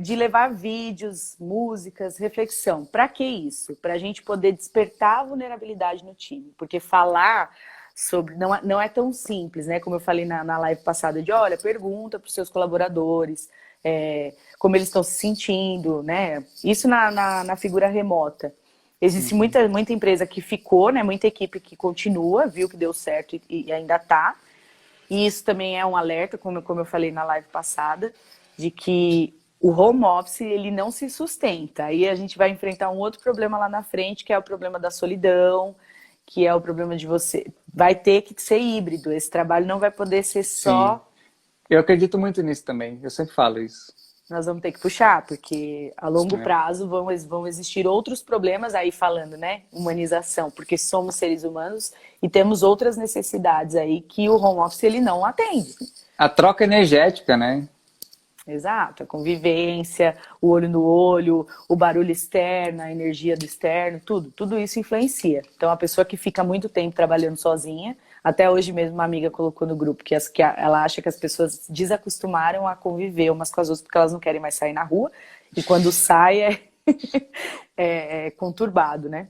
De levar vídeos, músicas, reflexão. Para que isso? Para a gente poder despertar a vulnerabilidade no time. Porque falar sobre... Não é tão simples, né? Como eu falei na live passada, de olha, pergunta para os seus colaboradores como eles estão se sentindo, né? Isso na figura remota. Existe muita empresa que ficou, né? Muita equipe que continua, viu que deu certo e ainda está. E isso também é um alerta, como eu falei na live passada, de que o home office ele não se sustenta. Aí a gente vai enfrentar um outro problema lá na frente, que é o problema da solidão, que é o problema de você... Vai ter que ser híbrido, esse trabalho não vai poder ser só... Eu acredito muito nisso também, eu sempre falo isso. Nós vamos ter que puxar, porque a longo prazo vão existir outros problemas aí falando, né? Humanização, porque somos seres humanos e temos outras necessidades aí que o home office ele não atende. A troca energética, né? Exato, a convivência, o olho no olho, o barulho externo, a energia do externo, tudo isso influencia. Então a pessoa que fica muito tempo trabalhando sozinha, até hoje mesmo uma amiga colocou no grupo que ela acha que as pessoas desacostumaram a conviver umas com as outras porque elas não querem mais sair na rua, e quando sai é conturbado, né?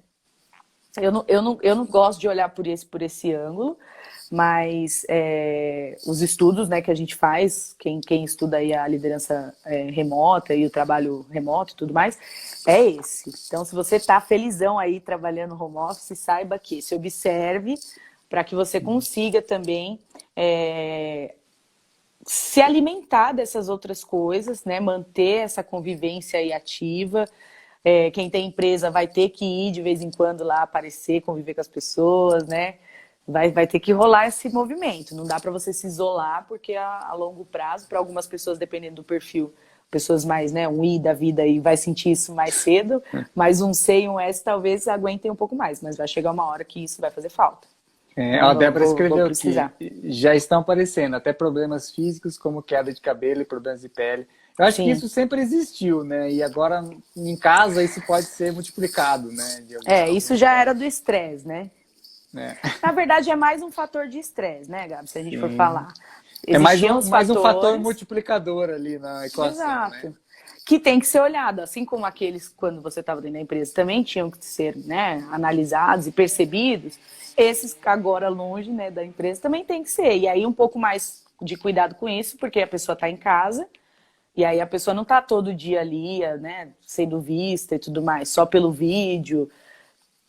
Eu não gosto de olhar por esse ângulo, mas os estudos, né, que a gente faz, quem estuda aí a liderança remota e o trabalho remoto e tudo mais, é esse. Então, se você está felizão aí trabalhando home office, saiba que se observe para que você consiga também se alimentar dessas outras coisas, né, manter essa convivência aí ativa. Quem tem empresa vai ter que ir de vez em quando lá aparecer, conviver com as pessoas, né? Vai ter que rolar esse movimento. Não dá para você se isolar, porque a longo prazo, para algumas pessoas, dependendo do perfil, pessoas mais, né, um I da vida aí vai sentir isso mais cedo, mas um C e um S talvez aguentem um pouco mais, mas vai chegar uma hora que isso vai fazer falta. A Débora escreveu aqui, já estão aparecendo até problemas físicos como queda de cabelo e problemas de pele. Eu acho que isso sempre existiu, né? E agora em casa isso pode ser multiplicado, né? Isso já era do estresse, né? Na verdade é mais um fator de estresse, né, Gabi? Se a gente for falar. É mais um fator multiplicador ali na equação. Exato. Né? Que tem que ser olhado, assim como aqueles quando você estava dentro da empresa também tinham que ser, né, analisados e percebidos. Esses agora longe, né, da empresa também tem que ser. E aí um pouco mais de cuidado com isso, porque a pessoa está em casa e aí a pessoa não está todo dia ali, né, sendo vista e tudo mais, só pelo vídeo.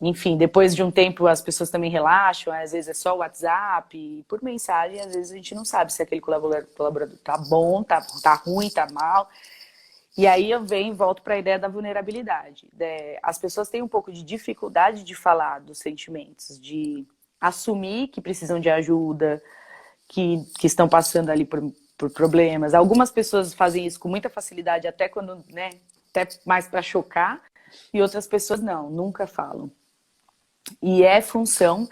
Enfim, depois de um tempo as pessoas também relaxam, às vezes é só o WhatsApp, por mensagem, às vezes a gente não sabe se aquele colaborador tá bom, tá ruim, tá mal. E aí eu venho e volto para a ideia da vulnerabilidade. As pessoas têm um pouco de dificuldade de falar dos sentimentos, de assumir que precisam de ajuda, que estão passando ali por problemas. Algumas pessoas fazem isso com muita facilidade, até quando, né, até mais para chocar, e outras pessoas não, nunca falam. E é função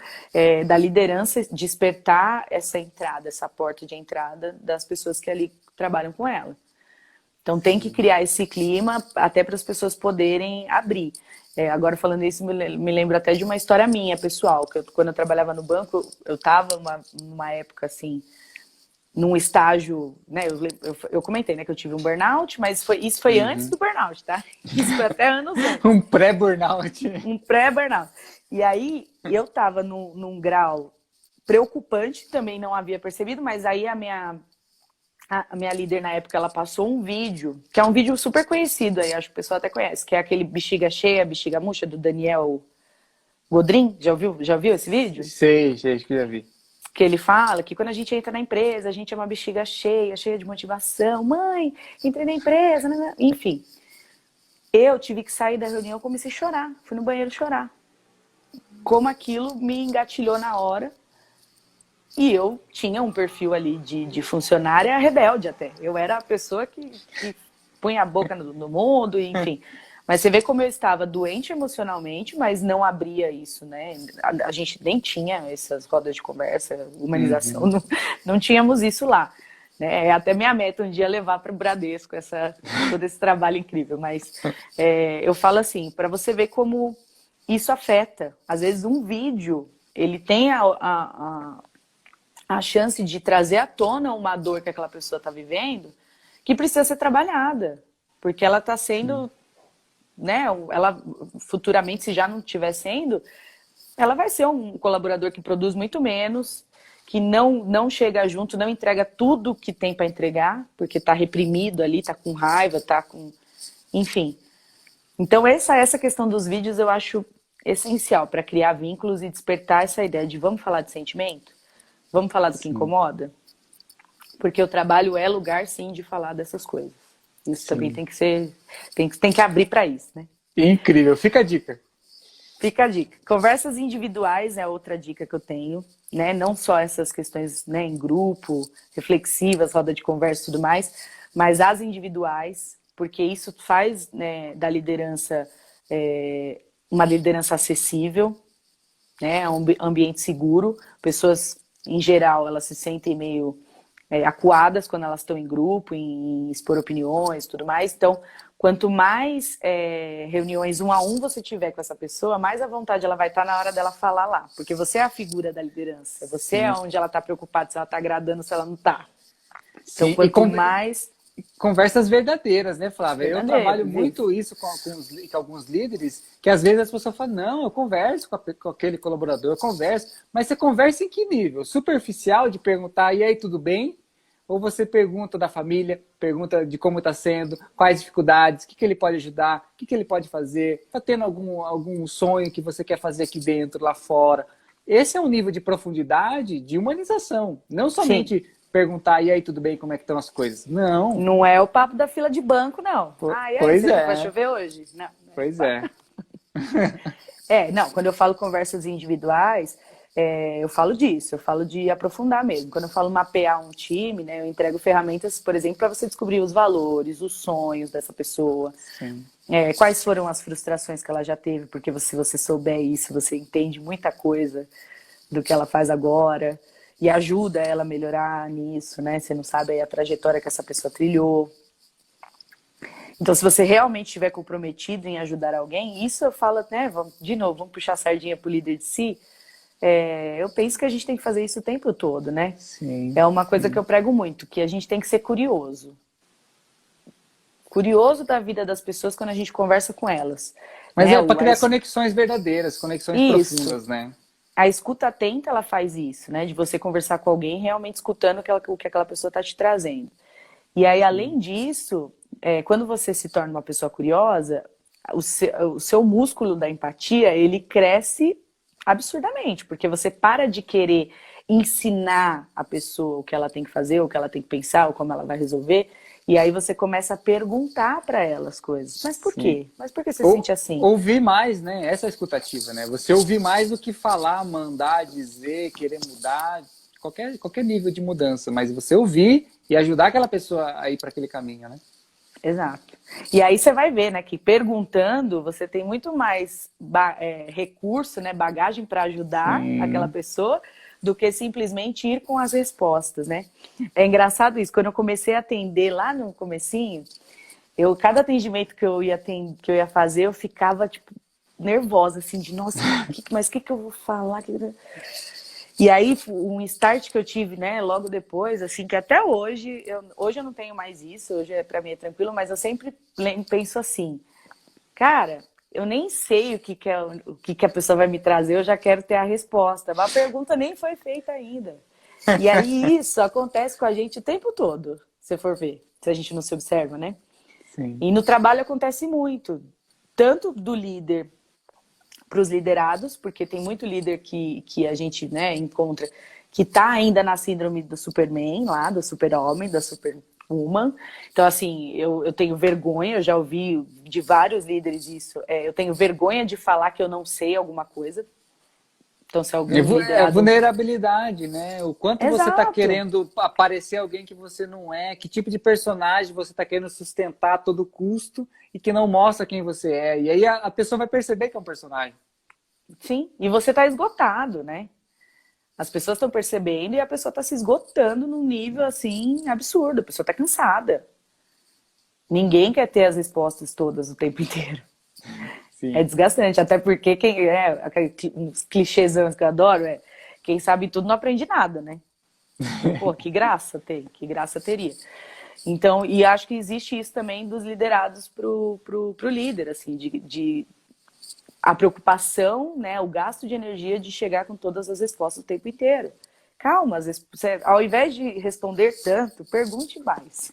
da liderança despertar essa entrada, essa porta de entrada das pessoas que ali trabalham com ela. Então tem que criar esse clima até para as pessoas poderem abrir. Agora falando isso, me lembro até de uma história minha, pessoal, que quando eu trabalhava no banco, eu estava numa época assim, num estágio, né? Eu comentei, né, que eu tive um burnout, mas isso foi antes do burnout, tá? Isso foi até anos antes. Um pré-burnout. Um pré-burnout. E aí eu estava num grau preocupante, também não havia percebido, mas aí a minha líder na época, ela passou um vídeo, que é um vídeo super conhecido aí, acho que o pessoal até conhece, que é aquele Bexiga Cheia, Bexiga Murcha, do Daniel Godrin. Já viu esse vídeo? Sei, acho que já vi. Que ele fala que quando a gente entra na empresa, a gente é uma bexiga cheia, cheia de motivação. Mãe, entrei na empresa, né? Enfim. Eu tive que sair da reunião, comecei a chorar. Fui no banheiro chorar. Como aquilo me engatilhou na hora. E eu tinha um perfil ali de funcionária rebelde até. Eu era a pessoa que punha a boca no mundo, enfim. Mas você vê como eu estava doente emocionalmente, mas não abria isso, né? A gente nem tinha essas rodas de conversa, humanização, não tínhamos isso lá. Né? É até minha meta um dia levar para o Bradesco todo esse trabalho incrível. Mas eu falo assim, para você ver como isso afeta. Às vezes um vídeo, ele tem a chance de trazer à tona uma dor que aquela pessoa está vivendo, que precisa ser trabalhada. Porque ela está sendo... Né, ela futuramente, se já não estiver sendo, ela vai ser um colaborador que produz muito menos, que não chega junto, não entrega tudo que tem para entregar, porque está reprimido ali, está com raiva, está com... Enfim. Então essa questão dos vídeos eu acho essencial para criar vínculos e despertar essa ideia de vamos falar de sentimento? Vamos falar do que incomoda? Porque o trabalho é lugar, sim, de falar dessas coisas. Isso também tem que ser, tem que abrir para isso, né? Incrível, fica a dica. Fica a dica. Conversas individuais é outra dica que eu tenho, né? Não só essas questões, né, em grupo, reflexivas, roda de conversa e tudo mais, mas as individuais, porque isso faz, né, da liderança uma liderança acessível, né? Um ambiente seguro. Pessoas, em geral, elas se sentem meio... acuadas quando elas estão em grupo, em expor opiniões e tudo mais. Então, quanto mais reuniões 1 a 1 você tiver com essa pessoa, mais à vontade ela vai estar na hora dela falar lá. Porque você é a figura da liderança. Você é onde ela está preocupada se ela está agradando, se ela não está. Então, quanto mais... Conversas verdadeiras, né, Flávia? Eu trabalho muito isso com alguns líderes, que às vezes as pessoas falam, não, eu converso com aquele colaborador, eu converso, mas você conversa em que nível? Superficial de perguntar, e aí, tudo bem? Ou você pergunta da família, pergunta de como está sendo, quais dificuldades, o que ele pode ajudar, o que ele pode fazer, está tendo algum sonho que você quer fazer aqui dentro, lá fora? Esse é um nível de profundidade, de humanização, não somente... Sim. Perguntar, e aí, tudo bem, como é que estão as coisas? Não. Não é o papo da fila de banco, não. E aí, pois você vai chover hoje? Não. Pois é. Não, quando eu falo conversas individuais, eu falo disso, eu falo de aprofundar mesmo. Quando eu falo mapear um time, né, eu entrego ferramentas, por exemplo, para você descobrir os valores, os sonhos dessa pessoa. Sim. Quais foram as frustrações que ela já teve, porque se você souber isso, você entende muita coisa do que ela faz agora. E ajuda ela a melhorar nisso, né? Você não sabe aí a trajetória que essa pessoa trilhou. Então, se você realmente estiver comprometido em ajudar alguém, isso eu falo, né? Vamos puxar a sardinha pro líder de si. Eu penso que a gente tem que fazer isso o tempo todo, né? Sim, é uma coisa que eu prego muito, que a gente tem que ser curioso. Curioso da vida das pessoas quando a gente conversa com elas. Mas para criar conexões verdadeiras, conexões profundas, né? A escuta atenta, ela faz isso, né? De você conversar com alguém realmente escutando o que aquela pessoa está te trazendo. E aí, além disso, quando você se torna uma pessoa curiosa, o seu músculo da empatia, ele cresce absurdamente, porque você para de querer ensinar a pessoa o que ela tem que fazer, o que ela tem que pensar, ou como ela vai resolver, E aí você começa a perguntar para ela as coisas. Mas por quê? Mas por que você se sente assim? Ouvir mais, né? Essa é a escutativa, né? Você ouvir mais do que falar, mandar, dizer, querer mudar, qualquer nível de mudança. Mas você ouvir e ajudar aquela pessoa a ir para aquele caminho, né? Exato. E aí você vai ver, né, que perguntando você tem muito mais recurso, né, bagagem para ajudar aquela pessoa do que simplesmente ir com as respostas, né? É engraçado isso. Quando eu comecei a atender lá no comecinho, cada atendimento que eu ia fazer, eu ficava tipo nervosa, assim, de nossa, mas o que eu vou falar? E aí, um start que eu tive, né, logo depois, assim, que até hoje, hoje eu não tenho mais isso, hoje pra mim é tranquilo, mas eu sempre penso assim, cara, eu nem sei o que a pessoa vai me trazer, eu já quero ter a resposta. Mas a pergunta nem foi feita ainda. E aí isso acontece com a gente o tempo todo, se for ver, se a gente não se observa, né? Sim. E no trabalho acontece muito, tanto do líder para os liderados, porque tem muito líder que a gente, né, encontra que está ainda na síndrome do Superman, lá, do super-homem, da Superwoman. Então, assim, eu tenho vergonha, eu já ouvi de vários líderes isso, eu tenho vergonha de falar que eu não sei alguma coisa. Então, se algum liderado... É vulnerabilidade, né? O quanto Exato. você está querendo aparecer alguém que você não é, que tipo de personagem você está querendo sustentar a todo custo e que não mostra quem você é. E aí a pessoa vai perceber que é um personagem. Sim, e você está esgotado, né? As pessoas estão percebendo e a pessoa está se esgotando num nível, assim, absurdo. A pessoa está cansada. Ninguém quer ter as respostas todas o tempo inteiro. Sim. É desgastante, até porque uns clichêsões que eu adoro quem sabe tudo não aprende nada, né? Pô, que graça tem, que graça teria. Então, e acho que existe isso também dos liderados pro líder, assim, de a preocupação, né, o gasto de energia de chegar com todas as respostas o tempo inteiro. Calma, ao invés de responder tanto, pergunte mais.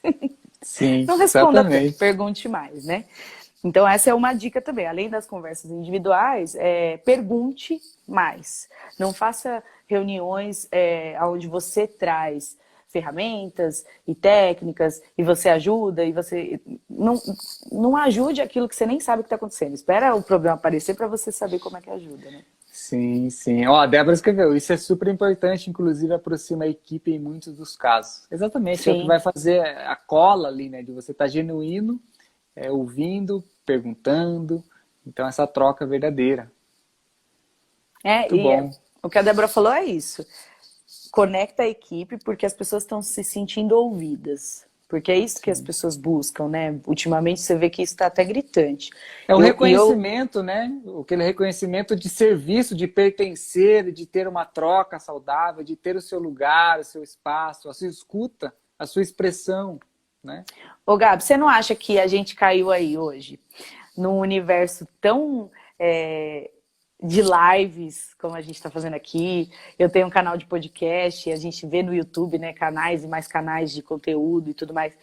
Sim, Não responda exatamente. tanto, pergunte mais, né? Então, essa é uma dica também. Além das conversas individuais, pergunte mais. Não faça reuniões onde você traz ferramentas e técnicas e você ajuda e você... Não ajude aquilo que você nem sabe o que está acontecendo. Espera o problema aparecer para você saber como é que ajuda, né? Sim, sim. Ó, a Débora escreveu, isso é super importante, inclusive aproxima a equipe em muitos dos casos. Exatamente, Sim. é o que vai fazer a cola ali, né? De você estar genuíno, ouvindo, perguntando. Então, essa troca verdadeira. Muito bom. O que a Débora falou é isso. Conecta a equipe porque as pessoas estão se sentindo ouvidas. Porque é isso que as pessoas buscam, né? Ultimamente você vê que isso está até gritante. É um reconhecimento, né? Aquele reconhecimento de serviço, de pertencer, de ter uma troca saudável, de ter o seu lugar, o seu espaço, a sua escuta, a sua expressão, né? Ô, Gabi, você não acha que a gente caiu aí hoje num universo tão de lives, como a gente está fazendo aqui? Eu tenho um canal de podcast, a gente vê no YouTube, né, canais e mais canais de conteúdo e tudo mais.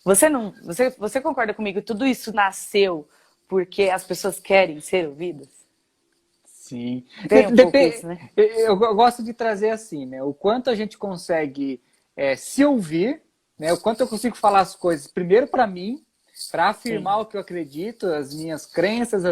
Você concorda comigo que tudo isso nasceu porque as pessoas querem ser ouvidas? Sim. Tem um pouco isso, né? Eu gosto de trazer assim, né? O quanto a gente consegue se ouvir, né? O quanto eu consigo falar as coisas primeiro para mim, para afirmar o que eu acredito, as minhas crenças,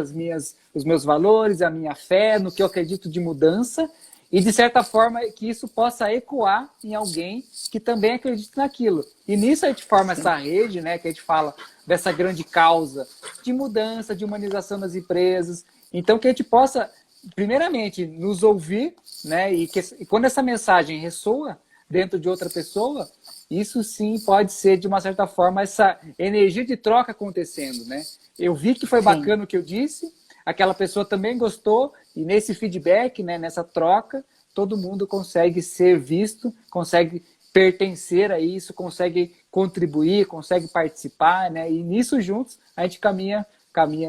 os meus valores, a minha fé, no que eu acredito de mudança, e de certa forma que isso possa ecoar em alguém que também acredita naquilo. E nisso a gente forma essa rede, né, que a gente fala dessa grande causa de mudança, de humanização das empresas. Então que a gente possa, primeiramente, nos ouvir, né, e quando essa mensagem ressoa dentro de outra pessoa, isso sim pode ser, de uma certa forma, essa energia de troca acontecendo, né? Eu vi que foi bacana o que eu disse, aquela pessoa também gostou, e nesse feedback, né, nessa troca, todo mundo consegue ser visto, consegue pertencer a isso, consegue contribuir, consegue participar, né? E nisso juntos a gente caminha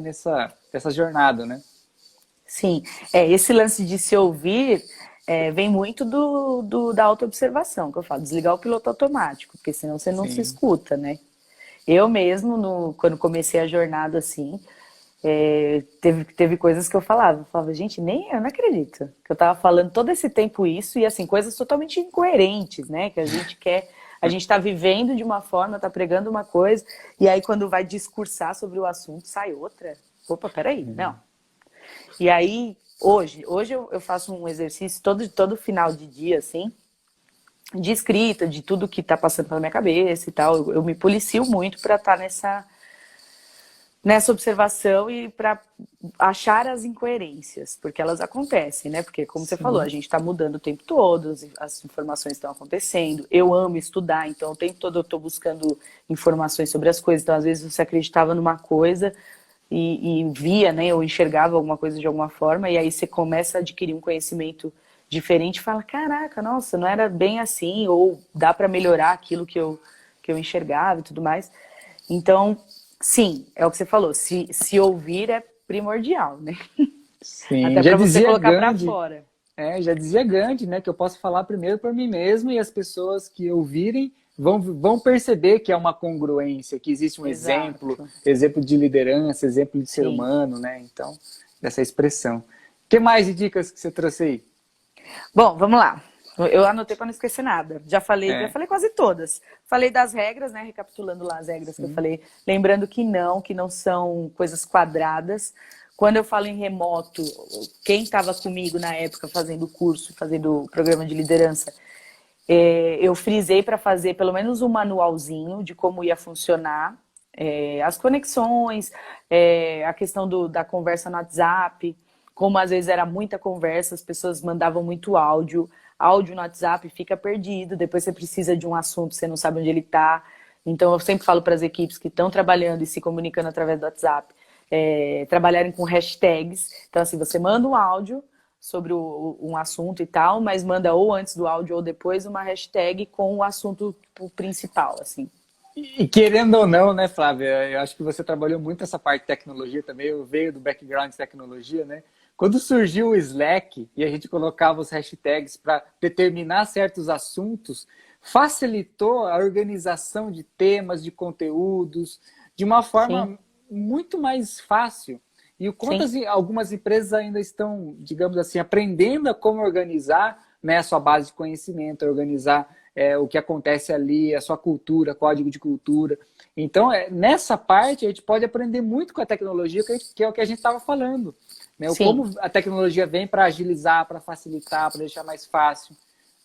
nessa jornada, né? Sim, esse lance de se ouvir vem muito da autoobservação, que eu falo, desligar o piloto automático, porque senão você não se escuta, né? Eu mesmo, quando comecei a jornada assim, teve coisas que eu falava, gente, eu não acredito que eu tava falando todo esse tempo isso, e assim, coisas totalmente incoerentes, né? Que a gente quer A gente está vivendo de uma forma, está pregando uma coisa, e aí quando vai discursar sobre o assunto, sai outra. Opa, peraí, não. E aí, hoje eu faço um exercício todo final de dia, assim, de escrita, de tudo que está passando pela minha cabeça e tal. Eu me policio muito para estar nessa observação e para achar as incoerências, porque elas acontecem, né? Porque, como você falou, a gente está mudando o tempo todo, as informações estão acontecendo. Eu amo estudar, então o tempo todo eu estou buscando informações sobre as coisas. Então, às vezes, você acreditava numa coisa e via, né? Ou enxergava alguma coisa de alguma forma, e aí você começa a adquirir um conhecimento diferente e fala, caraca, nossa, não era bem assim, ou dá para melhorar aquilo que eu enxergava e tudo mais. Então, sim, é o que você falou, se ouvir é primordial, né? Sim, Até já para você dizia colocar para Gandhi, fora. já dizia Gandhi, né, que eu posso falar primeiro por mim mesmo e as pessoas que ouvirem vão perceber que é uma congruência, que existe um exemplo, Exato. exemplo de liderança, exemplo de ser Sim. humano, né? Então, dessa expressão. O que mais de dicas que você trouxe aí? Bom, vamos lá. Eu anotei para não esquecer nada. Já falei É, quase todas. Falei das regras, né? Recapitulando lá as regras que eu falei. Lembrando que não são coisas quadradas. Quando eu falo em remoto, quem estava comigo na época fazendo o curso, fazendo o programa de liderança, eu frisei para fazer pelo menos um manualzinho de como ia funcionar, as conexões, a questão da conversa no WhatsApp, como às vezes era muita conversa, as pessoas mandavam muito áudio no WhatsApp fica perdido, depois você precisa de um assunto, você não sabe onde ele está. Então eu sempre falo para as equipes que estão trabalhando e se comunicando através do WhatsApp, trabalharem com hashtags. Então assim, você manda um áudio sobre um assunto e tal, mas manda ou antes do áudio ou depois uma hashtag com o assunto principal, assim. e querendo ou não, né, Flávia, eu acho que você trabalhou muito essa parte de tecnologia também, eu veio do background de tecnologia, né? Quando surgiu o Slack e a gente colocava os hashtags para determinar certos assuntos, facilitou a organização de temas, de conteúdos, de uma Sim, forma muito mais fácil. E o quanto sim, algumas empresas ainda estão, digamos assim, aprendendo a como organizar, né, a sua base de conhecimento, organizar o que acontece ali, a sua cultura, código de cultura. Então, nessa parte, a gente pode aprender muito com a tecnologia, que é o que a gente estava falando. Né? sim, Como a tecnologia vem para agilizar, para facilitar, para deixar mais fácil.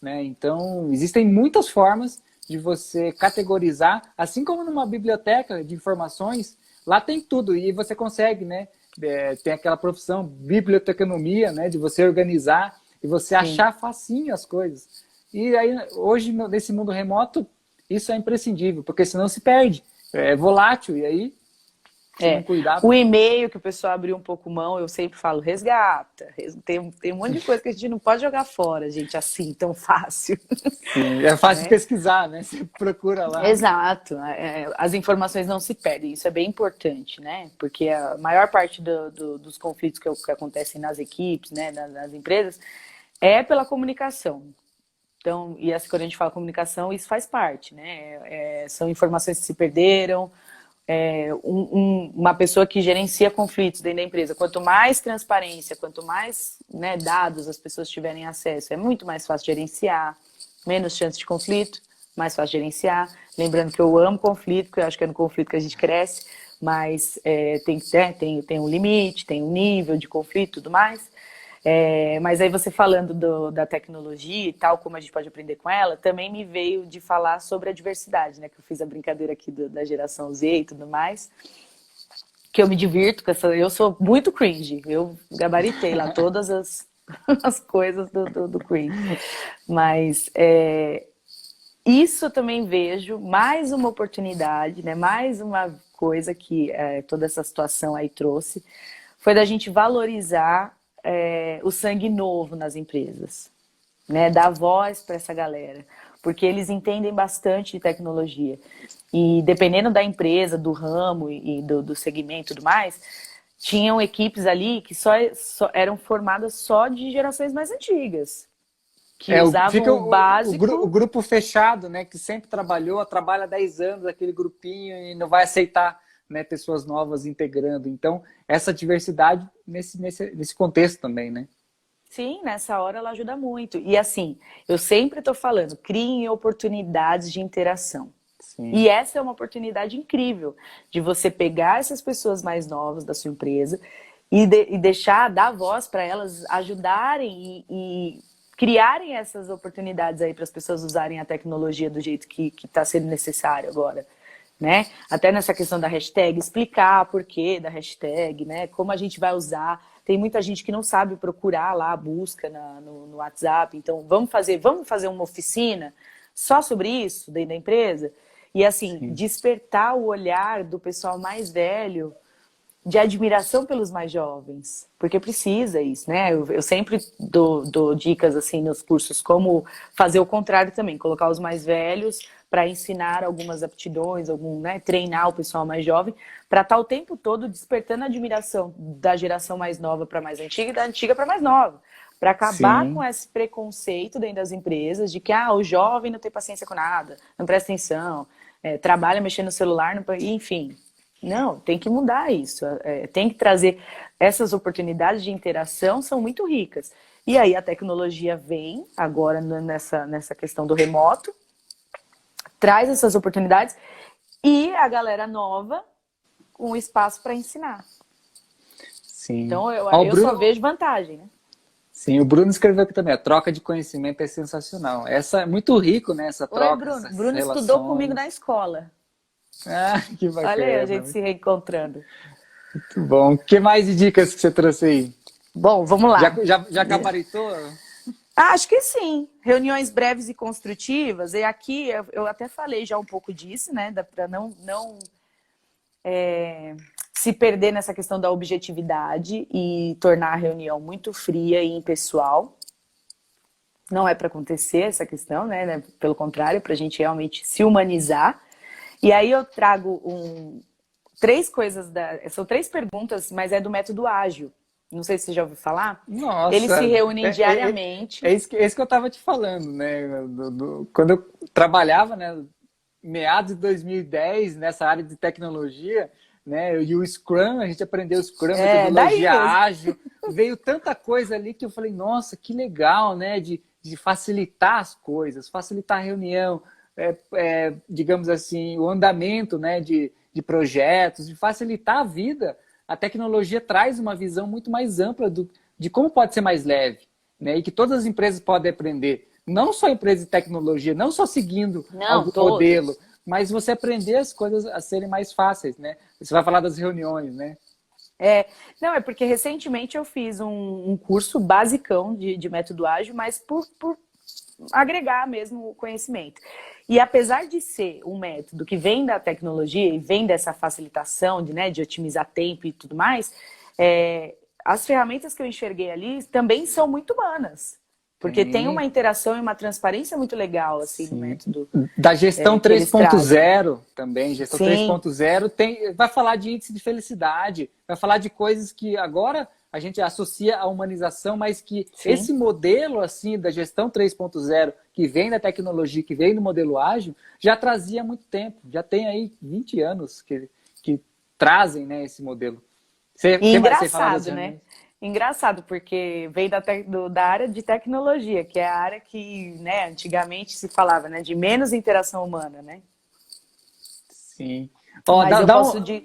Né? Então, existem muitas formas de você categorizar, assim como numa biblioteca de informações, lá tem tudo e você consegue, né? Tem aquela profissão biblioteconomia, né? De você organizar e você sim. achar facinho as coisas. E aí, hoje, nesse mundo remoto, isso é imprescindível, porque senão se perde. É volátil, e aí, se não cuidar... O e-mail que o pessoal abriu um pouco mão, eu sempre falo, resgata. Tem um monte de coisa que a gente não pode jogar fora, gente, assim, tão fácil. Sim, é fácil de Né? pesquisar, né? Você procura lá. Exato. As informações não se perdem, isso é bem importante, né? Porque a maior parte dos conflitos que acontecem nas equipes, né, nas empresas, é pela comunicação. Então, e assim, quando a gente fala comunicação, isso faz parte, né? São informações que se perderam. Uma pessoa que gerencia conflitos dentro da empresa, quanto mais transparência, quanto mais, né, dados as pessoas tiverem acesso, é muito mais fácil gerenciar, menos chance de conflito, mais fácil gerenciar. Lembrando que eu amo conflito, porque eu acho que é no conflito que a gente cresce, mas tem um limite, tem um nível de conflito e tudo mais. Mas aí você falando da tecnologia e tal, como a gente pode aprender com ela, também me veio de falar sobre a diversidade, né? Que eu fiz a brincadeira aqui da geração Z e tudo mais. Que eu me divirto com essa. Eu sou muito cringe. Eu gabaritei lá todas as coisas do cringe. Mas isso eu também vejo mais uma oportunidade, né? Mais uma coisa que toda essa situação aí trouxe, foi da gente valorizar o sangue novo nas empresas, né? Dar voz para essa galera, porque eles entendem bastante de tecnologia. E dependendo da empresa, do ramo e do segmento e tudo mais, tinham equipes ali que só eram formadas só de gerações mais antigas, que Fica usavam o o básico. grupo fechado, né? Que sempre trabalhou, trabalha há 10 anos, aquele grupinho, e não vai aceitar, né, pessoas novas integrando. Então, essa diversidade nesse contexto também, né? Sim, nessa hora ela ajuda muito. E assim, eu sempre estou falando, criem oportunidades de interação. Sim, E essa é uma oportunidade incrível de você pegar essas pessoas mais novas da sua empresa e deixar, dar voz para elas ajudarem e criarem essas oportunidades aí para as pessoas usarem a tecnologia do jeito que está sendo necessário agora. Né? Até nessa questão da hashtag, explicar por que da hashtag, né? Como a gente vai usar. Tem muita gente que não sabe procurar lá a busca no WhatsApp. Então, vamos fazer uma oficina só sobre isso dentro da empresa? E assim, sim, despertar o olhar do pessoal mais velho de admiração pelos mais jovens, porque precisa isso, né? Eu sempre dou dicas assim nos cursos como fazer o contrário também, colocar os mais velhos para ensinar algumas aptidões, né, treinar o pessoal mais jovem, para estar o tempo todo despertando a admiração da geração mais nova para mais antiga e da antiga para mais nova, para acabar com sim. esse preconceito dentro das empresas de que o jovem não tem paciência com nada, não presta atenção, trabalha mexendo no celular, enfim. Não, tem que mudar isso. Tem que trazer essas oportunidades de interação, são muito ricas. E aí a tecnologia vem agora nessa questão do remoto, traz essas oportunidades e a galera nova com espaço para ensinar. Sim. Então Ó, o eu só Bruno, vejo vantagem, né? sim, o Bruno escreveu aqui também, a troca de conhecimento é sensacional. Essa é muito rico, né? Essa Oi, troca, Bruno. essas Bruno estudou comigo na relações. escola. Ah, que Olha aí a bacana, gente muito se reencontrando. bom. O que mais de dicas que você trouxe aí? Bom, vamos lá. Já gabaritou? Acho que sim. Reuniões breves e construtivas. E aqui eu até falei já um pouco disso, né? Para não se perder nessa questão da objetividade e tornar a reunião muito fria e impessoal. Não é para acontecer essa questão, né? Pelo contrário, para a gente realmente se humanizar. E aí eu trago três coisas, são três perguntas, mas é do método ágil. Não sei se você já ouviu falar. Eles se Nossa, reúnem diariamente. é isso que eu estava te falando, né? Quando eu trabalhava, né, meados de 2010, nessa área de tecnologia, né? E o Scrum, a gente aprendeu o Scrum, Daí metodologia mesmo. ágil, veio tanta coisa ali que eu falei, nossa, que legal, né? De facilitar as coisas, facilitar a reunião, digamos assim, o andamento, né? De projetos, de facilitar a vida. A tecnologia traz uma visão muito mais ampla de como pode ser mais leve, né? E que todas as empresas podem aprender. Não só empresas de tecnologia, não só seguindo Não, algum modelo, todos. mas você aprender as coisas a serem mais fáceis, né? Você vai falar das reuniões, né? Não, é porque recentemente eu fiz um curso basicão de método ágil, mas por agregar mesmo o conhecimento. E apesar de ser um método que vem da tecnologia e vem dessa facilitação de otimizar tempo e tudo mais, as ferramentas que eu enxerguei ali também são muito humanas. Porque tem uma Sim, interação e uma transparência muito legal assim no sim. método Da gestão que eles trazem. 3.0 também. Gestão Sim, 3.0 vai falar de índice de felicidade, vai falar de coisas que agora a gente associa à humanização, mas que sim. esse modelo assim da gestão 3.0 que vem da tecnologia, que vem do modelo ágil, já trazia há muito tempo. Já tem aí 20 anos que trazem, né, esse modelo. Você, E que mais você fala das engraçado, né? reuniões? Engraçado, porque veio da área de tecnologia, que é a área que, né, antigamente se falava, né, de menos interação humana, né? Sim. Ó, Mas eu dá posso um... de.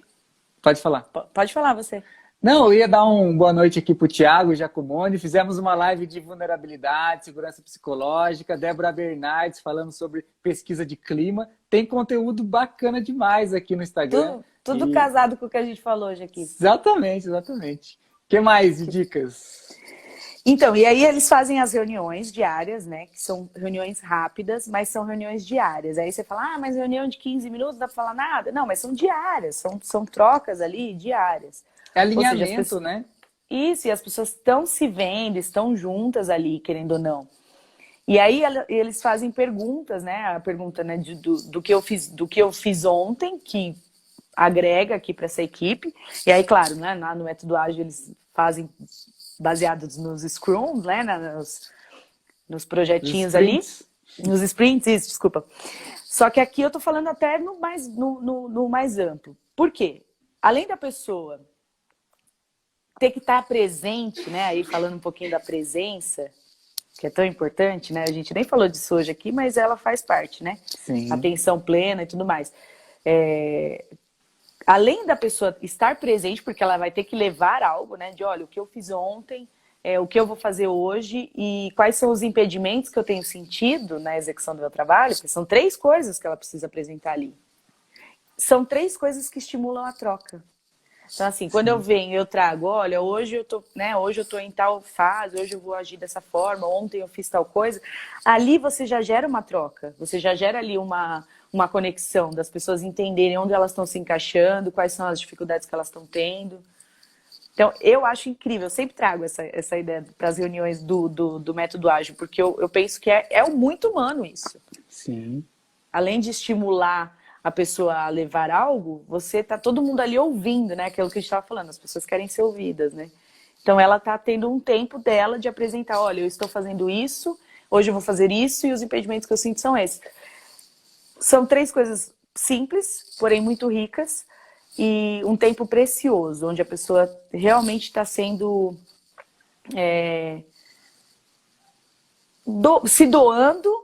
Pode falar. Pode falar você. Não, eu ia dar um boa noite aqui para o Thiago Giacomoni. Fizemos uma live de vulnerabilidade, segurança psicológica. Débora Bernardes falando sobre pesquisa de clima. Tem conteúdo bacana demais aqui no Instagram. Tudo E casado com o que a gente falou hoje aqui. exatamente, exatamente. O que mais de dicas? Então, e aí eles fazem as reuniões diárias, né? Que são reuniões rápidas, mas são reuniões diárias. Aí você fala, mas reunião de 15 minutos não dá para falar nada. Não, mas são diárias, são trocas ali diárias. É Ou seja, alinhamento, né? isso, e as pessoas estão se vendo, estão juntas ali, querendo ou não. E aí eles fazem perguntas, né? A pergunta, né, do que eu fiz ontem, que agrega aqui para essa equipe. E aí, claro, né, no método ágil eles fazem baseados nos scrums, né, nos Os projetinhos ali, sprints. nos sprints, isso, desculpa. Só que aqui eu tô falando até no mais amplo. Por quê? Além da pessoa ter que estar presente, né? Aí falando um pouquinho da presença, que é tão importante, né? A gente nem falou disso hoje aqui, mas ela faz parte, né? Sim. Atenção plena e tudo mais. Além da pessoa estar presente, porque ela vai ter que levar algo, né? De, olha, o que eu fiz ontem, o que eu vou fazer hoje e quais são os impedimentos que eu tenho sentido na execução do meu trabalho, porque são 3 coisas que ela precisa apresentar ali. São 3 coisas que estimulam a troca. Então, assim, quando eu venho, eu trago, olha, hoje eu tô, né, hoje eu tô em tal fase, hoje eu vou agir dessa forma, ontem eu fiz tal coisa. Ali você já gera uma troca, você já gera ali uma conexão das pessoas entenderem onde elas estão se encaixando, quais são as dificuldades que elas estão tendo. Então, eu acho incrível, eu sempre trago essa ideia para as reuniões do método ágil, porque eu penso que é muito humano isso. Sim. Além de estimular a pessoa a levar algo, você tá todo mundo ali ouvindo, né? Aquilo que a gente estava falando, as pessoas querem ser ouvidas, né? Então ela tá tendo um tempo dela de apresentar, olha, eu estou fazendo isso, hoje eu vou fazer isso e os impedimentos que eu sinto são esses. São 3 coisas simples, porém muito ricas, e um tempo precioso, onde a pessoa realmente está sendo se doando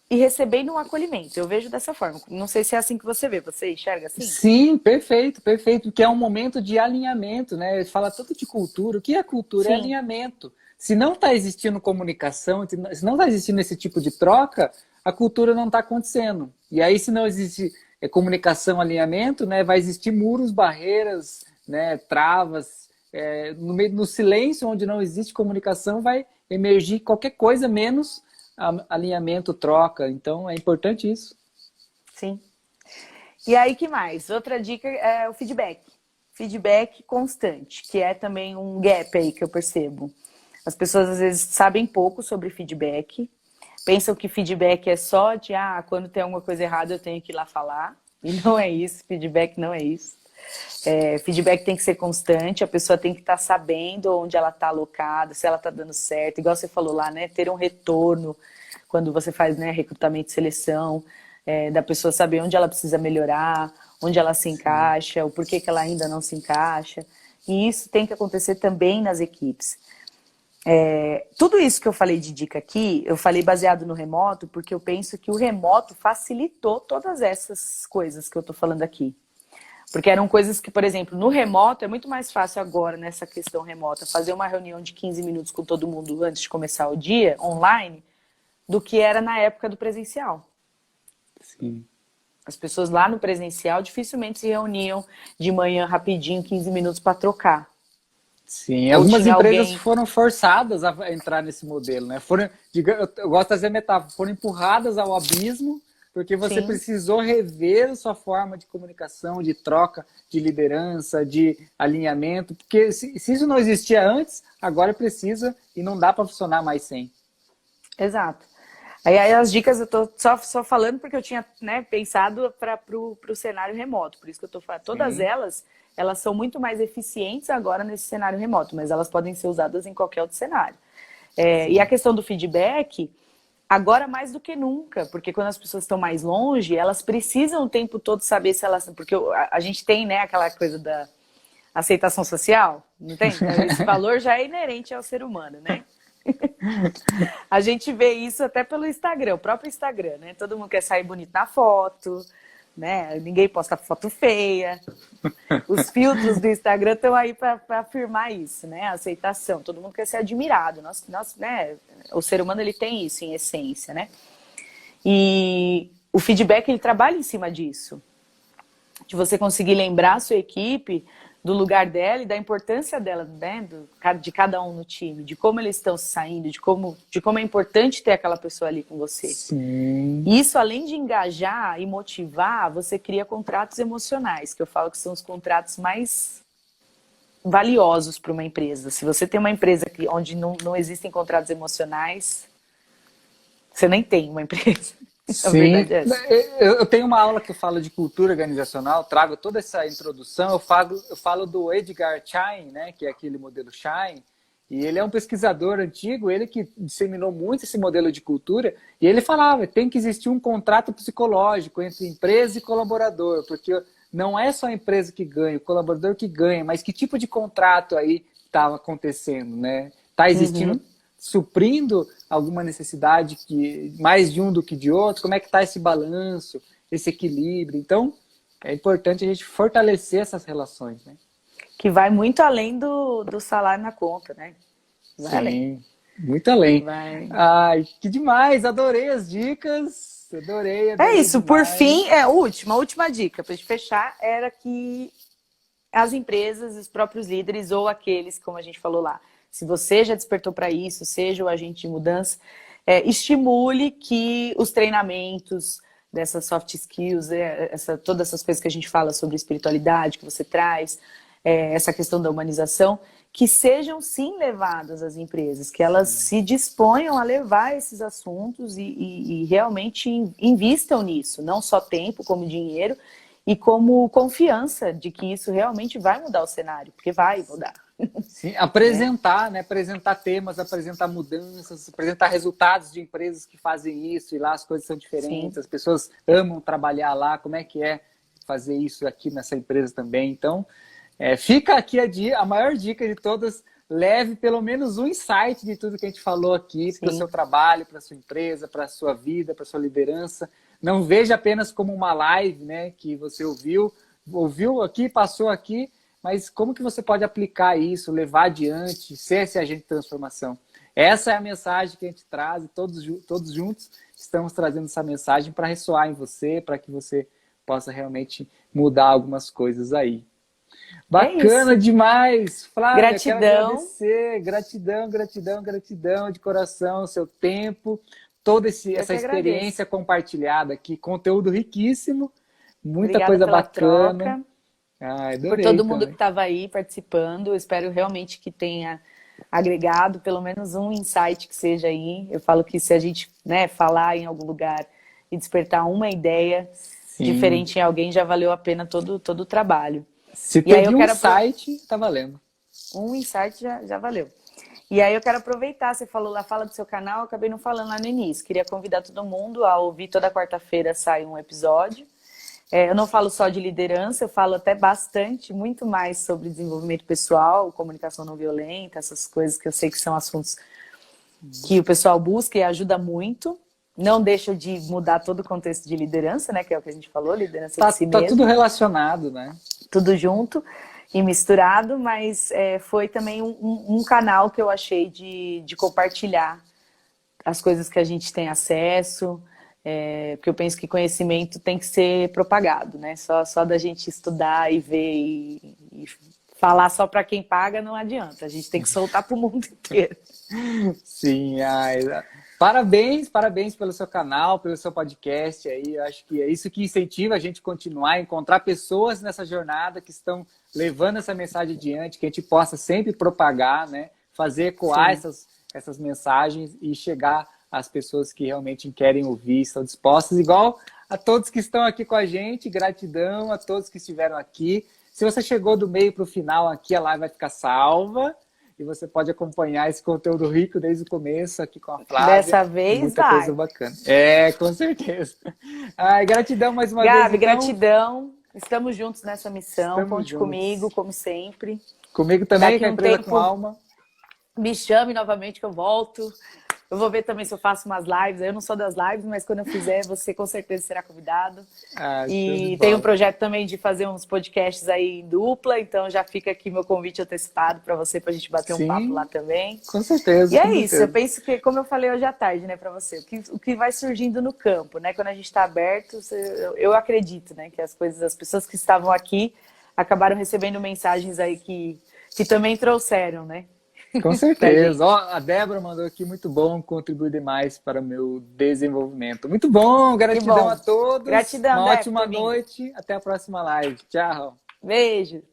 e recebendo um acolhimento. Eu vejo dessa forma. Não sei se é assim que você vê. Você enxerga assim? Sim, perfeito, perfeito. Que é um momento de alinhamento, né? Fala tanto de cultura. O que é cultura? É Sim. alinhamento. Se não está existindo comunicação, se não está existindo esse tipo de troca, a cultura não está acontecendo. E aí, se não existe comunicação, alinhamento, né, vai existir muros, barreiras, né, travas. No silêncio, onde não existe comunicação, vai emergir qualquer coisa menos alinhamento, troca. Então, é importante isso. Sim. E aí, que mais? Outra dica é o feedback. Feedback constante, que é também um gap aí que eu percebo. As pessoas, às vezes, sabem pouco sobre feedback, pensam que feedback é só de, quando tem alguma coisa errada eu tenho que ir lá falar. E não é isso, feedback não é isso. Feedback tem que ser constante, a pessoa tem que estar sabendo onde ela está alocada, se ela está dando certo, igual você falou lá, né? Ter um retorno quando você faz, né, recrutamento e seleção, da pessoa saber onde ela precisa melhorar, onde ela se encaixa, o porquê que ela ainda não se encaixa. E isso tem que acontecer também nas equipes. Tudo isso que eu falei de dica aqui, eu falei baseado no remoto, porque eu penso que o remoto facilitou todas essas coisas que eu estou falando aqui. Porque eram coisas que, por exemplo, no remoto, é muito mais fácil agora, nessa questão remota, fazer uma reunião de 15 minutos com todo mundo antes de começar o dia, online, do que era na época do presencial. Sim. As pessoas lá no presencial dificilmente se reuniam de manhã rapidinho, 15 minutos para trocar. Sim, Ou algumas tinha empresas alguém... foram forçadas a entrar nesse modelo, né? Eu gosto de fazer metáfora, foram empurradas ao abismo porque você Sim. precisou rever a sua forma de comunicação, de troca, de liderança, de alinhamento, porque se isso não existia antes, agora precisa e não dá para funcionar mais sem. Exato. Aí as dicas eu tô só falando porque eu tinha, né, pensado para o cenário remoto, por isso que eu tô falando. Todas Sim. elas são muito mais eficientes agora nesse cenário remoto, mas elas podem ser usadas em qualquer outro cenário. E a questão do feedback, agora mais do que nunca, porque quando as pessoas estão mais longe, elas precisam o tempo todo saber se elas... Porque a gente tem, né, aquela coisa da aceitação social, não tem? Esse valor já é inerente ao ser humano, né? A gente vê isso até pelo Instagram, o próprio Instagram, né? Todo mundo quer sair bonito na foto, né? Ninguém posta foto feia. Os filtros do Instagram estão aí para afirmar isso, né? A aceitação. Todo mundo quer ser admirado. Né? O ser humano ele tem isso em essência, né? E o feedback ele trabalha em cima disso, de você conseguir lembrar a sua equipe do lugar dela e da importância dela, né, de cada um no time, de como eles estão se saindo, de como é importante ter aquela pessoa ali com você. Sim. E isso, além de engajar e motivar, você cria contratos emocionais, que eu falo que são os contratos mais valiosos para uma empresa. Se você tem uma empresa onde não existem contratos emocionais, você nem tem uma empresa. Sim, eu tenho uma aula que eu falo de cultura organizacional, trago toda essa introdução, eu falo do Edgar Schein, né, que é aquele modelo Schein, e ele é um pesquisador antigo, ele que disseminou muito esse modelo de cultura, e ele falava, tem que existir um contrato psicológico entre empresa e colaborador, porque não é só a empresa que ganha, o colaborador que ganha, mas que tipo de contrato aí está acontecendo, né? Está existindo, suprindo alguma necessidade que mais de um do que de outro? Como é que está esse balanço, esse equilíbrio? Então, é importante a gente fortalecer essas relações, né? Que vai muito além do salário na conta, né? Vai Sim, além. muito além. Vai. Ai, que demais! Adorei as dicas. Adorei, É adorei isso, por demais. fim, a última dica para gente fechar era que as empresas, os próprios líderes ou aqueles, como a gente falou lá, se você já despertou para isso, seja o agente de mudança, estimule que os treinamentos dessas soft skills, todas essas coisas que a gente fala sobre espiritualidade, que você traz, essa questão da humanização, que sejam sim levadas às empresas, que elas se disponham a levar esses assuntos e realmente invistam nisso, não só tempo como dinheiro, e como confiança de que isso realmente vai mudar o cenário, porque vai mudar. Sim, apresentar, né? Apresentar temas, apresentar mudanças, apresentar resultados de empresas que fazem isso, e lá as coisas são diferentes, Sim. as pessoas amam trabalhar lá, como é que é fazer isso aqui nessa empresa também. Então, fica aqui a maior dica de todas, leve pelo menos um insight de tudo que a gente falou aqui para o seu trabalho, para a sua empresa, para a sua vida, para a sua liderança. Não veja apenas como uma live, né, que você ouviu aqui, passou aqui, mas como que você pode aplicar isso, levar adiante, ser esse agente de transformação? Essa é a mensagem que a gente traz e todos juntos estamos trazendo essa mensagem para ressoar em você, para que você possa realmente mudar algumas coisas aí. Bacana demais, Flávia, gratidão. Quero agradecer, gratidão de coração, seu tempo, toda essa experiência compartilhada aqui, conteúdo riquíssimo, muita Obrigada coisa pela bacana. Troca, Adorei, por todo mundo também. que estava aí participando. Eu espero realmente que tenha agregado pelo menos um insight que seja aí. Eu falo que se a gente, né, falar em algum lugar e despertar uma ideia diferente em alguém, já valeu a pena todo o trabalho. Se teve um insight, tá valendo. Um insight já valeu. E aí eu quero aproveitar, você falou lá, fala do seu canal, eu acabei não falando lá no início. Queria convidar todo mundo a ouvir, toda quarta-feira sai um episódio. Eu não falo só de liderança, eu falo até bastante, muito mais sobre desenvolvimento pessoal, comunicação não violenta, essas coisas que eu sei que são assuntos que o pessoal busca e ajuda muito. Não deixa de mudar todo o contexto de liderança, né? Que é o que a gente falou, liderança de si mesmo. Tá tudo relacionado, né? Tudo junto e misturado, mas foi também um canal que eu achei de compartilhar as coisas que a gente tem acesso, porque eu penso que conhecimento tem que ser propagado, né? Só da gente estudar e ver e falar só para quem paga não adianta, a gente tem que soltar para o mundo inteiro. Sim, parabéns pelo seu canal, pelo seu podcast aí. Eu acho que é isso que incentiva a gente a continuar, a encontrar pessoas nessa jornada que estão levando essa mensagem adiante, que a gente possa sempre propagar, né? Fazer ecoar essas mensagens e chegar às pessoas que realmente querem ouvir, estão dispostas, igual a todos que estão aqui com a gente. Gratidão a todos que estiveram aqui. Se você chegou do meio para o final aqui, a live vai ficar salva. E você pode acompanhar esse conteúdo rico desde o começo aqui com a Flávia. Dessa vez muita vai. Coisa bacana. Com certeza. Gratidão mais uma vez. Gabi, então. Gratidão. Estamos juntos nessa missão. Conte comigo, como sempre. Comigo também, com a empresa com alma. Me chame novamente que eu volto. Eu vou ver também se eu faço umas lives. Eu não sou das lives, mas quando eu fizer, você com certeza será convidado. E tem um projeto também de fazer uns podcasts aí em dupla, então já fica aqui meu convite antecipado para você, para a gente bater um papo lá também. Com certeza. E é isso, eu penso que, como eu falei hoje à tarde, né, para você, o que vai surgindo no campo, né, quando a gente está aberto, eu acredito, né, que as pessoas que estavam aqui acabaram recebendo mensagens aí que também trouxeram, né? Com certeza. A Débora mandou aqui, muito bom, contribuir demais para o meu desenvolvimento. Muito bom, gratidão a todos. Gratidão, Uma ótima noite, até a próxima live. Tchau. Beijo.